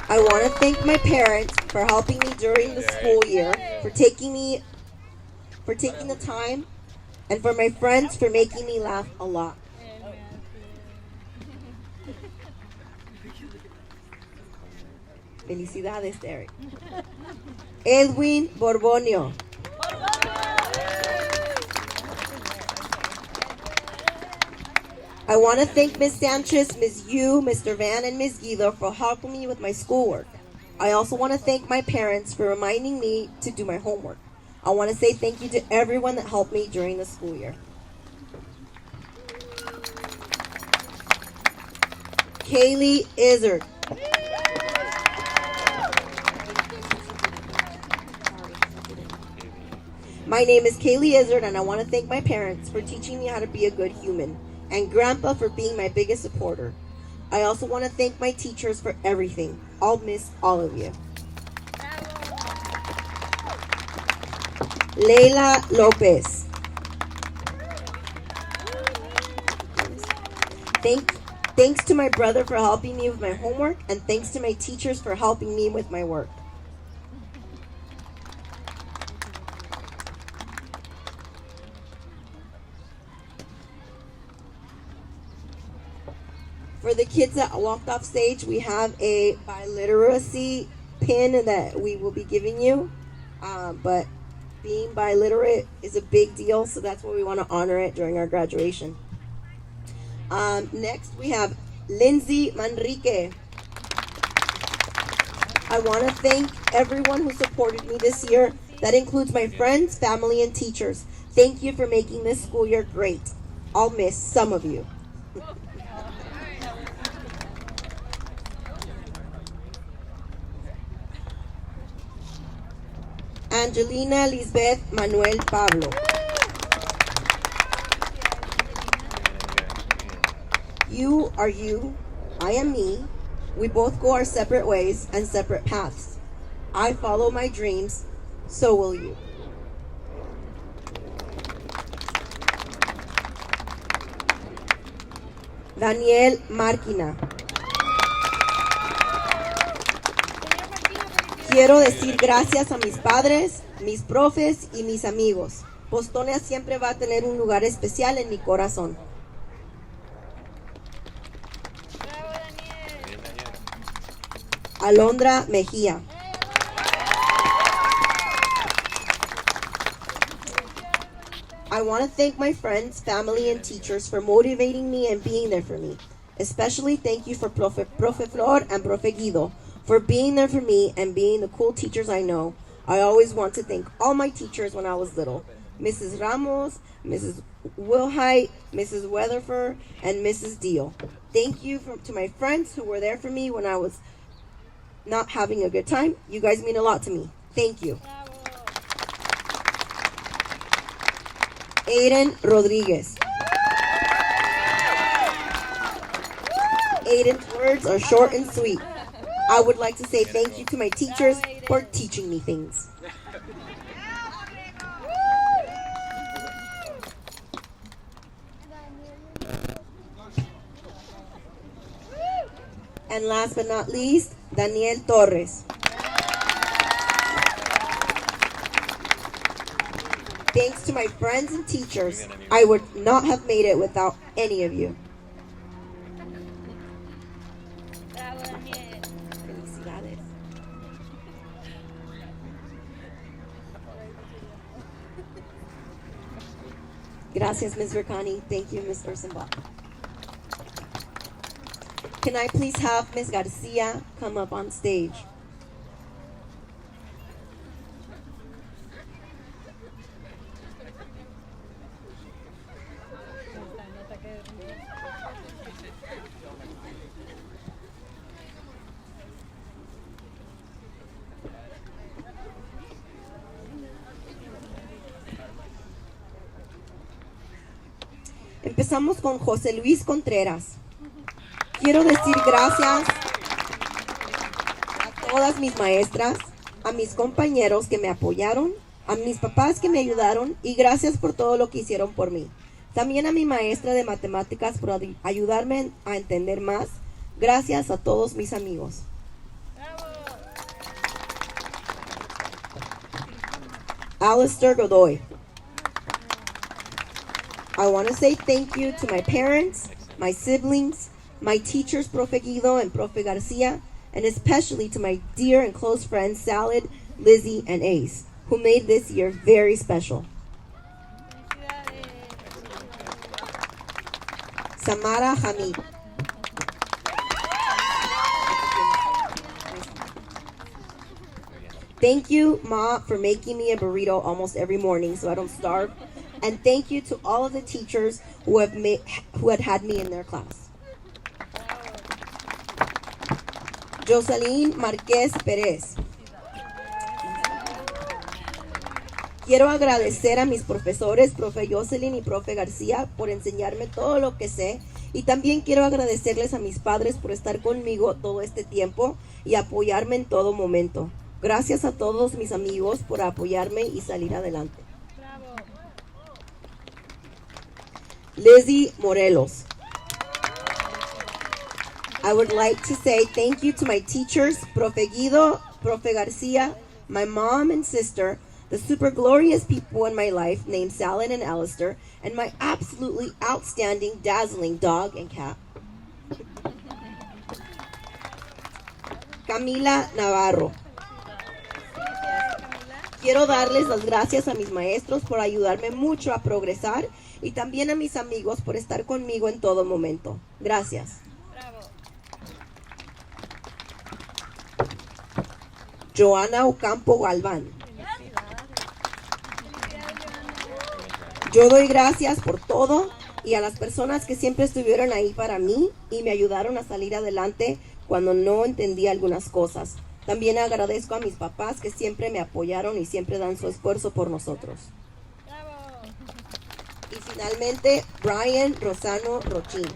I want to thank my parents for helping me during the school year, for taking the time, and for my friends for making me laugh a lot. Felicidades, Derek. Edwin Borbonio. I want to thank Ms. Sanchez, Ms. Yu, Mr. Van, and Ms. Guido for helping me with my schoolwork. I also want to thank my parents for reminding me to do my homework. I want to say thank you to everyone that helped me during the school year. Kaylee Izzard. My name is Kaylee Izzard, and I want to thank my parents for teaching me how to be a good human, and Grandpa for being my biggest supporter. I also want to thank my teachers for everything. I'll miss all of you. Leila Lopez. Thanks to my brother for helping me with my homework, and thanks to my teachers for helping me with my work. For the kids that walked off stage, we have a biliteracy pin that we will be giving you. But being biliterate is a big deal, so that's why we want to honor it during our graduation. Next, we have Lindsay Manrique. I want to thank everyone who supported me this year. That includes my friends, family, and teachers. Thank you for making this school year great. I'll miss some of you. Angelina Lisbeth Manuel Pablo. You are you, I am me. We both go our separate ways and separate paths. I follow my dreams, so will you. Daniel Marquina. Quiero decir gracias a mis padres, mis profes y mis amigos. Bostonia siempre va a tener un lugar especial en mi corazón. Alondra Mejía. I want to thank my friends, family, and teachers for motivating me and being there for me. Especially thank you for Profe Flor and Profe Guido for being there for me and being the cool teachers I know. I always want to thank all my teachers when I was little. Mrs. Ramos, Mrs. Wilhite, Mrs. Weatherford, and Mrs. Deal. Thank you to my friends who were there for me when I was not having a good time. You guys mean a lot to me. Thank you. Aiden Rodriguez. Aiden's words are short and sweet. I would like to say thank you to my teachers for teaching me things. And last but not least, Daniel Torres. Thanks to my friends and teachers, I would not have made it without any of you. Felicidades. Gracias, Ms. Ricani. Thank you, Ms. Ursenbach. Can I please have Ms. Garcia come up on stage? Empezamos con José Luis Contreras. Quiero decir gracias a todas mis maestras, a mis compañeros que me apoyaron, a mis papás que me ayudaron y gracias por todo lo que hicieron por mí. También a mi maestra de matemáticas por ayudarme a entender más. Gracias a todos mis amigos. Alistair Godoy. I want to say thank you to my parents, my siblings, my teachers, Profe Guido and Profe Garcia, and especially to my dear and close friends, Salad, Lizzie, and Ace, who made this year very special. Samara Hamid. Thank you, Ma, for making me a burrito almost every morning so I don't starve. And thank you to all of the teachers who had had me in their class. Jocelyn Marquez Pérez. Quiero agradecer a mis profesores, Profe Jocelyn y Profe García, por enseñarme todo lo que sé. Y también quiero agradecerles a mis padres por estar conmigo todo este tiempo y apoyarme en todo momento. Gracias a todos mis amigos por apoyarme y salir adelante. Lizzie Morelos. I would like to say thank you to my teachers, Profe Guido, Profe Garcia, my mom and sister, the super glorious people in my life named Salad and Alistair, and my absolutely outstanding, dazzling dog and cat. Camila Navarro. Quiero darles las gracias a mis maestros por ayudarme mucho a progresar y también a mis amigos por estar conmigo en todo momento. Gracias. Joana Ocampo Galván. Yo doy gracias por todo y a las personas que siempre estuvieron ahí para mí y me ayudaron a salir adelante cuando no entendía algunas cosas. También agradezco a mis papás que siempre me apoyaron y siempre dan su esfuerzo por nosotros. Y finalmente, Brian Rosano Rochín.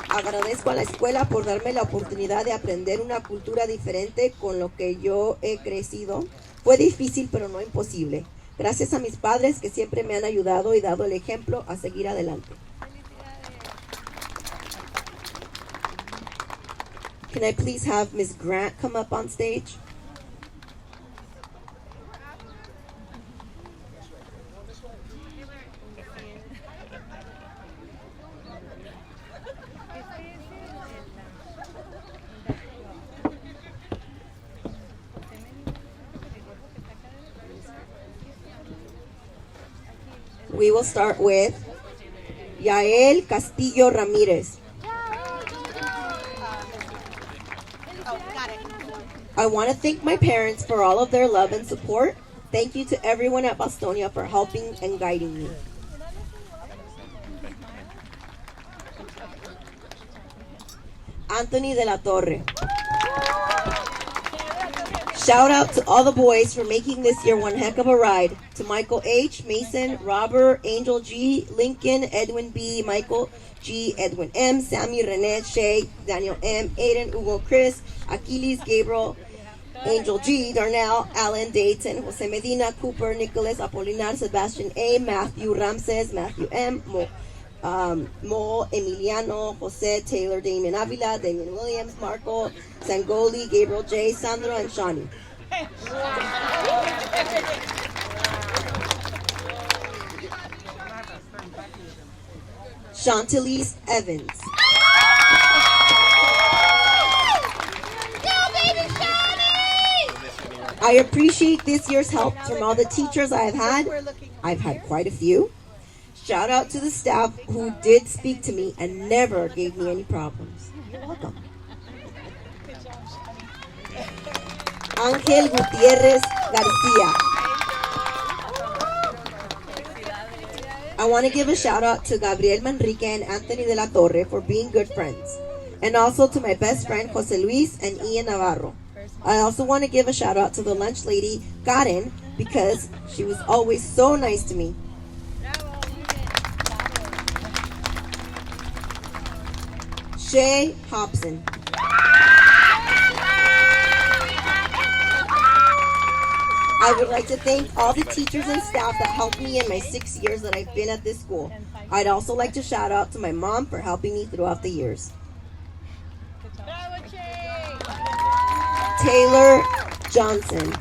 Agradezco a la escuela por darme la oportunidad de aprender una cultura diferente con lo que yo he crecido. Fue difícil, pero no imposible. Gracias a mis padres que siempre me han ayudado y dado el ejemplo a seguir adelante. Can I please have Ms. Grant come up on stage? We will start with Yael Castillo Ramirez. I want to thank my parents for all of their love and support. Thank you to everyone at Bostonia for helping and guiding me. Anthony de la Torre. Shout out to all the boys for making this year one heck of a ride. To Michael H., Mason, Robert, Angel G., Lincoln, Edwin B., Michael G., Edwin M., Sammy, Renee, Shay, Daniel M., Aiden, Hugo, Chris, Achilles, Gabriel, Angel G., Darnell, Alan, Dayton, Jose Medina, Cooper, Nicholas, Apolinar, Sebastian A., Matthew Ramses, Matthew M., Mo, Emiliano, Jose, Taylor, Damien Avila, Damien Williams, Marco, Sangoli, Gabriel J., Sandra, and Shawnee. Chantalise Evans. I appreciate this year's help from all the teachers I have had. I've had quite a few. Shout out to the staff who did speak to me and never gave me any problems. You're welcome. Ángel Gutierrez Garcia. I want to give a shout out to Gabriel Manrique and Anthony de la Torre for being good friends. And also to my best friend Jose Luis and Ian Navarro. I also want to give a shout out to the lunch lady, Karen, because she was always so nice to me. Shay Hobson. I would like to thank all the teachers and staff that helped me in my 6 years that I've been at this school. I'd also like to shout out to my mom for helping me throughout the years. Taylor Johnson.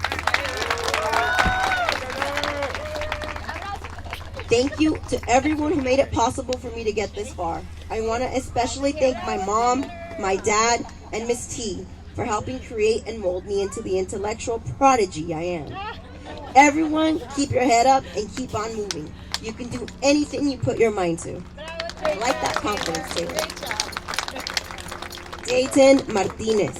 Thank you to everyone who made it possible for me to get this far. I want to especially thank my mom, my dad, and Miss T for helping create and mold me into the intellectual prodigy I am. Everyone, keep your head up and keep on moving. You can do anything you put your mind to. I like that confidence, Taylor. Dayton Martinez.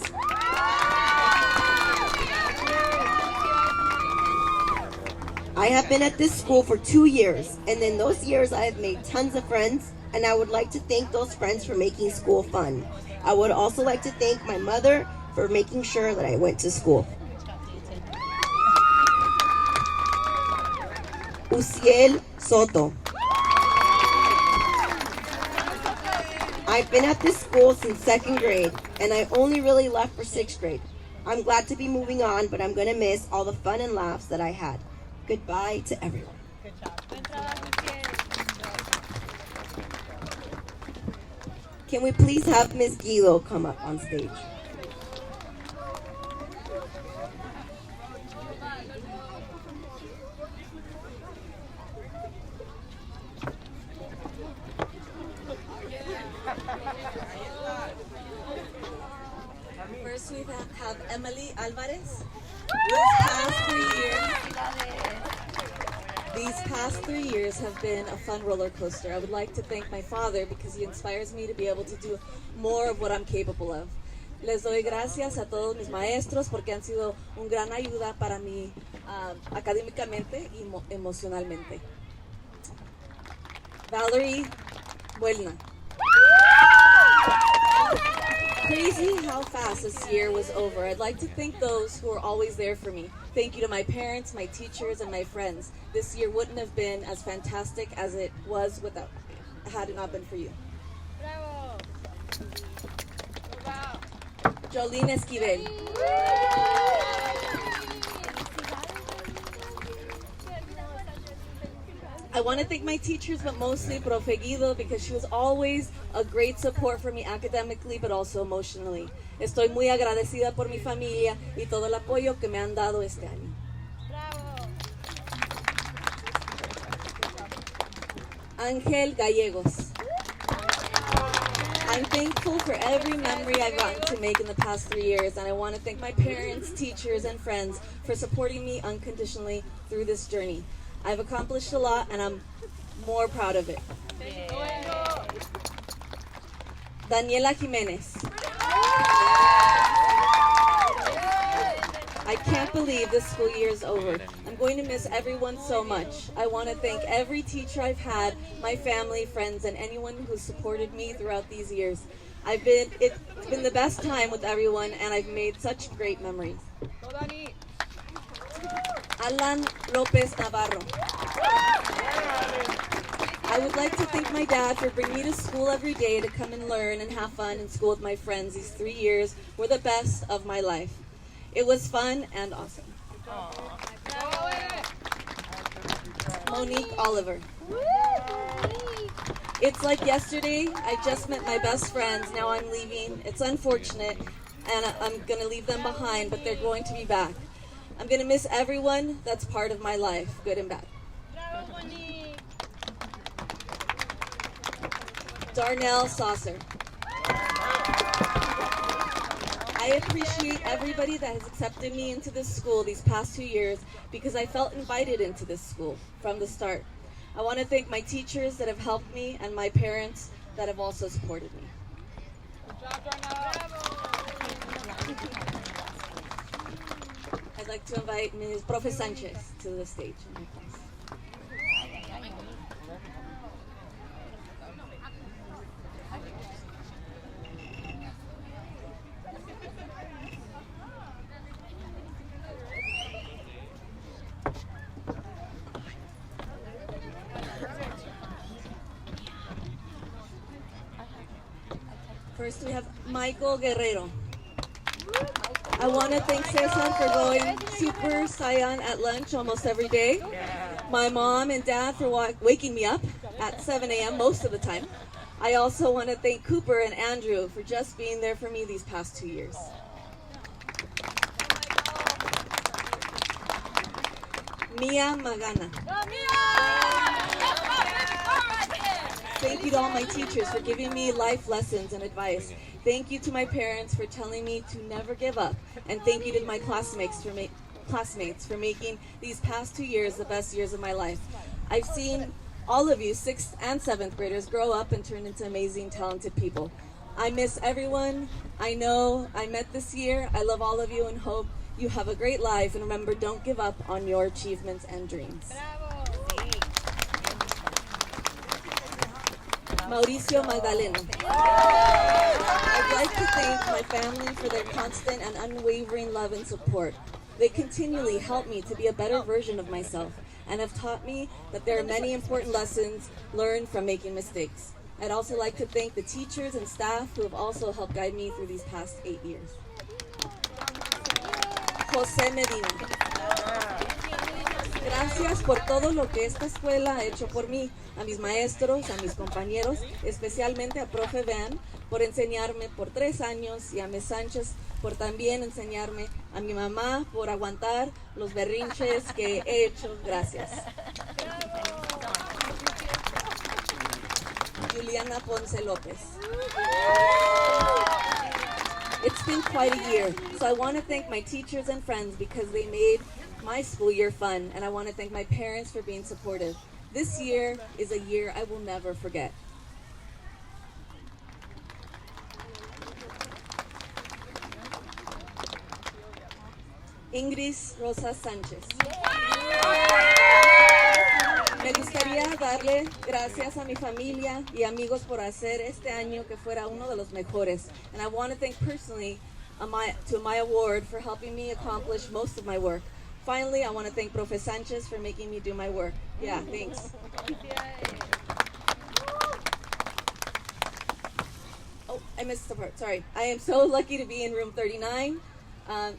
I have been at this school for 2 years, and in those years I have made tons of friends, and I would like to thank those friends for making school fun. I would also like to thank my mother for making sure that I went to school. Uciel Soto. I've been at this school since 2nd grade, and I only really left for 6th grade. I'm glad to be moving on, but I'm going to miss all the fun and laughs that I had. Goodbye to everyone. Can we please have Ms. Guido come up on stage? First, we have Emily Alvarez. These past 3 years have been a fun roller coaster. I would like to thank my father because he inspires me to be able to do more of what I'm capable of. Les doy gracias a todos mis maestros porque han sido un gran ayuda para mí académicamente y emocionalmente. Valerie Buelna. Crazy how fast this year was over. I'd like to thank those who are always there for me. Thank you to my parents, my teachers, and my friends. This year wouldn't have been as fantastic as it was had it not been for you. Bravo. Wow. Jolene Esquivel. I want to thank my teachers, but mostly Profe Guido, because she was always a great support for me academically, but also emotionally. Estoy muy agradecida por mi familia y todo el apoyo que me han dado este año. Bravo. Ángel Gallegos. I'm thankful for every memory I've gotten to make in the past 3 years, and I want to thank my parents, teachers, and friends for supporting me unconditionally through this journey. I've accomplished a lot, and I'm more proud of it. Daniela Jimenez. I can't believe this school year is over. I'm going to miss everyone so much. I want to thank every teacher I've had, my family, friends, and anyone who supported me throughout these years. It's been the best time with everyone, and I've made such great memories. Alan Lopez Navarro. I would like to thank my dad for bringing me to school every day to come and learn and have fun in school with my friends. These 3 years were the best of my life. It was fun and awesome. Monique Oliver. It's like yesterday. I just met my best friends. Now I'm leaving. It's unfortunate, and I'm going to leave them behind, but they're going to be back. I'm going to miss everyone that's part of my life, good and bad. Darnell Saucer. I appreciate everybody that has accepted me into this school these past 2 years because I felt invited into this school from the start. I want to thank my teachers that have helped me and my parents that have also supported me. I'd like to invite Ms. Profe Sanchez to the stage in my class. First, we have Michael Guerrero. I want to thank Cesar for going Super Saiyan at lunch almost every day. My mom and dad for waking me up at 7 a.m. most of the time. I also want to thank Cooper and Andrew for just being there for me these past 2 years. Mia Magana. Thank you to all my teachers for giving me life lessons and advice. Thank you to my parents for telling me to never give up. And thank you to my classmates for making these past 2 years the best years of my life. I've seen all of you 6th and 7th graders grow up and turn into amazing, talented people. I miss everyone I know I met this year. I love all of you and hope you have a great life. And remember, don't give up on your achievements and dreams. Mauricio Magdaleno. I'd like to thank my family for their constant and unwavering love and support. They continually help me to be a better version of myself and have taught me that there are many important lessons learned from making mistakes. I'd also like to thank the teachers and staff who have also helped guide me through these past 8 years. José Medina. Gracias por todo lo que esta escuela ha hecho por mí, a mis maestros, a mis compañeros, especialmente a Profe Van por enseñarme por 3 años y a Ms. Sánchez por también enseñarme, a mi mamá por aguantar los berrinches que he hecho. Gracias. Juliana Ponce López. It's been quite a year, so I want to thank my teachers and friends because they made my school year fun, and I want to thank my parents for being supportive. This year is a year I will never forget. Ingrid Rosa Sánchez. Me gustaría darle gracias a mi familia y amigos por hacer este año que fuera uno de los mejores. And I want to thank personally to my award for helping me accomplish most of my work. Finally, I want to thank Profe Sanchez for making me do my work. Yeah, thanks. Oh, I missed the part. Sorry. I am so lucky to be in room 39.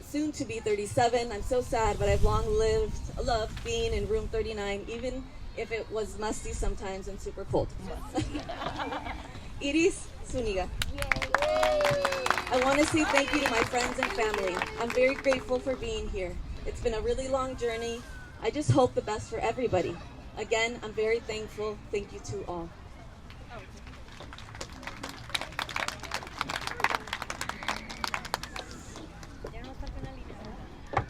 Soon to be 37. I'm so sad, but I've loved being in room 39, even if it was musty sometimes and super cold. Iris Zuniga. I want to say thank you to my friends and family. I'm very grateful for being here. It's been a really long journey. I just hope the best for everybody. Again, I'm very thankful. Thank you to all.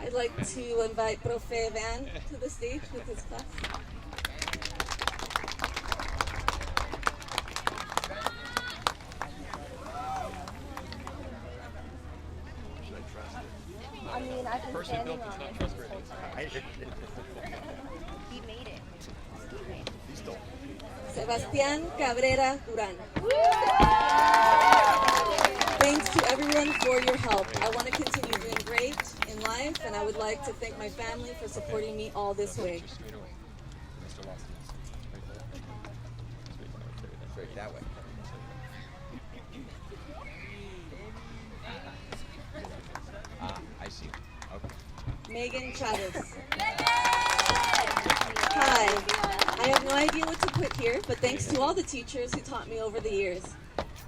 I'd like to invite Profe Van to the stage with his class. I mean, I've been standing on it this whole time. He made it. Sebastián Cabrera Duran. Thanks to everyone for your help. I want to continue doing great in life, and I would like to thank my family for supporting me all this way. That way. I see. Okay. Megan Chavez. Hi. I have no idea what to put here, but thanks to all the teachers who taught me over the years.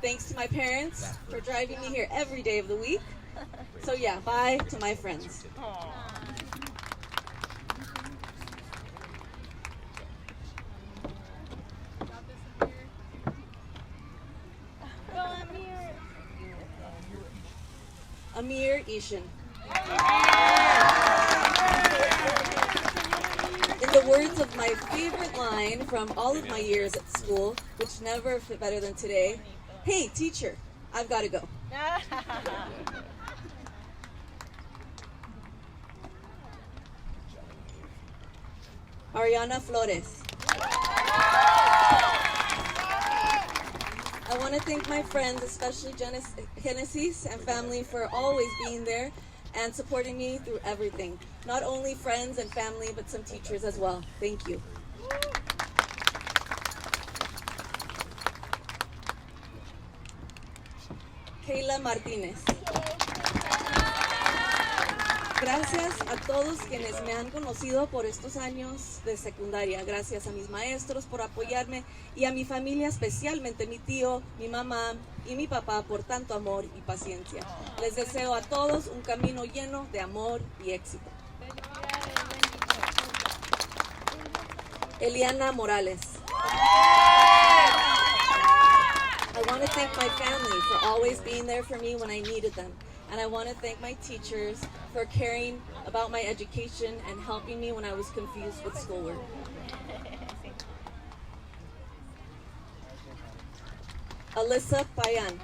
Thanks to my parents for driving me here every day of the week. So yeah, bye to my friends. Amir Ishan. In the words of my favorite line from all of my years at school, which never fit better than today, hey teacher, I've got to go. Ariana Flores. I want to thank my friends, especially Genesis and family, for always being there and supporting me through everything. Not only friends and family, but some teachers as well. Thank you. Kayla Martinez. Gracias a todos quienes me han conocido por estos años de secundaria. Gracias a mis maestros por apoyarme y a mi familia, especialmente mi tío, mi mamá y mi papá por tanto amor y paciencia. Les deseo a todos un camino lleno de amor y éxito. Eliana Morales. I want to thank my family for always being there for me when I needed them. And I want to thank my teachers for caring about my education and helping me when I was confused with schoolwork. Alyssa Payan.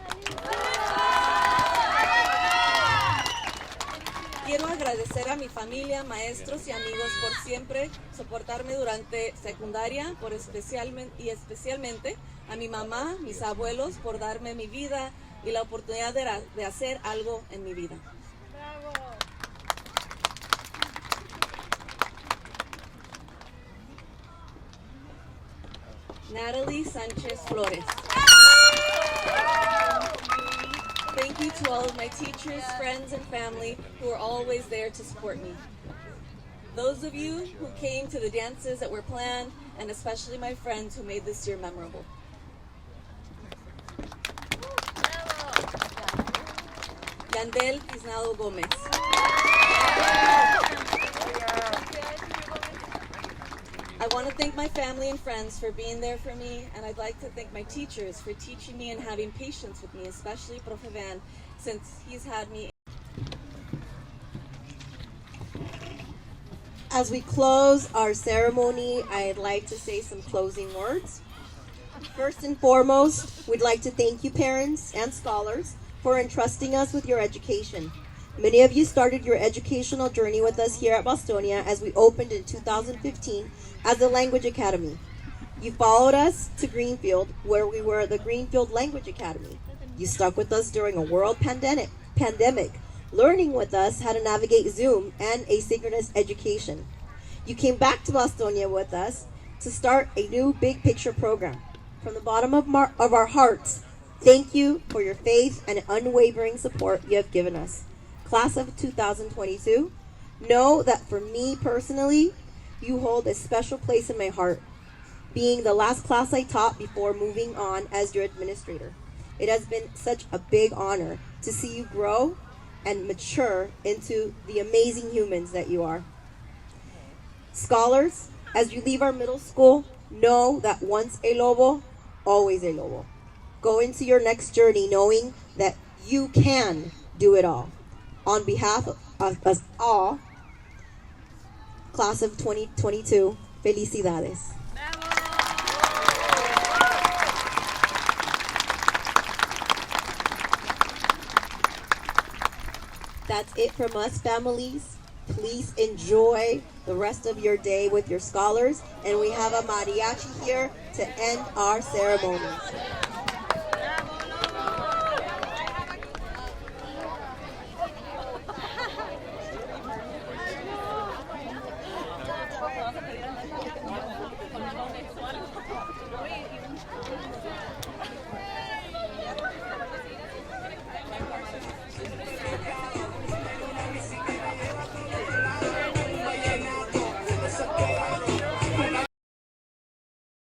Quiero agradecer a mi familia, maestros y amigos por siempre soportarme durante secundaria, especialmente a mi mamá, mis abuelos por darme mi vida y la oportunidad de hacer algo en mi vida. Natalie Sanchez Flores. Thank you to all of my teachers, friends, and family who are always there to support me. Those of you who came to the dances that were planned, and especially my friends who made this year memorable. Yandel Tiznado Gomez. I want to thank my family and friends for being there for me, and I'd like to thank my teachers for teaching me and having patience with me, especially Prof. Van, since he's had me. As we close our ceremony, I'd like to say some closing words. First and foremost, we'd like to thank you parents and scholars for entrusting us with your education. Many of you started your educational journey with us here at Bostonia as we opened in 2015 as the Language Academy. You followed us to Greenfield, where we were the Greenfield Language Academy. You stuck with us during a world pandemic, learning with us how to navigate Zoom and asynchronous education. You came back to Bostonia with us to start a new big picture program. From the bottom of our hearts, thank you for your faith and unwavering support you have given us. Class of 2022, know that for me personally, you hold a special place in my heart, being the last class I taught before moving on as your administrator. It has been such a big honor to see you grow and mature into the amazing humans that you are. Scholars, as you leave our middle school, know that once a Lobo, always a Lobo. Go into your next journey knowing that you can do it all. On behalf of us all, Class of 2022, felicidades. That's it from us, families. Please enjoy the rest of your day with your scholars, and we have a mariachi here to end our ceremony.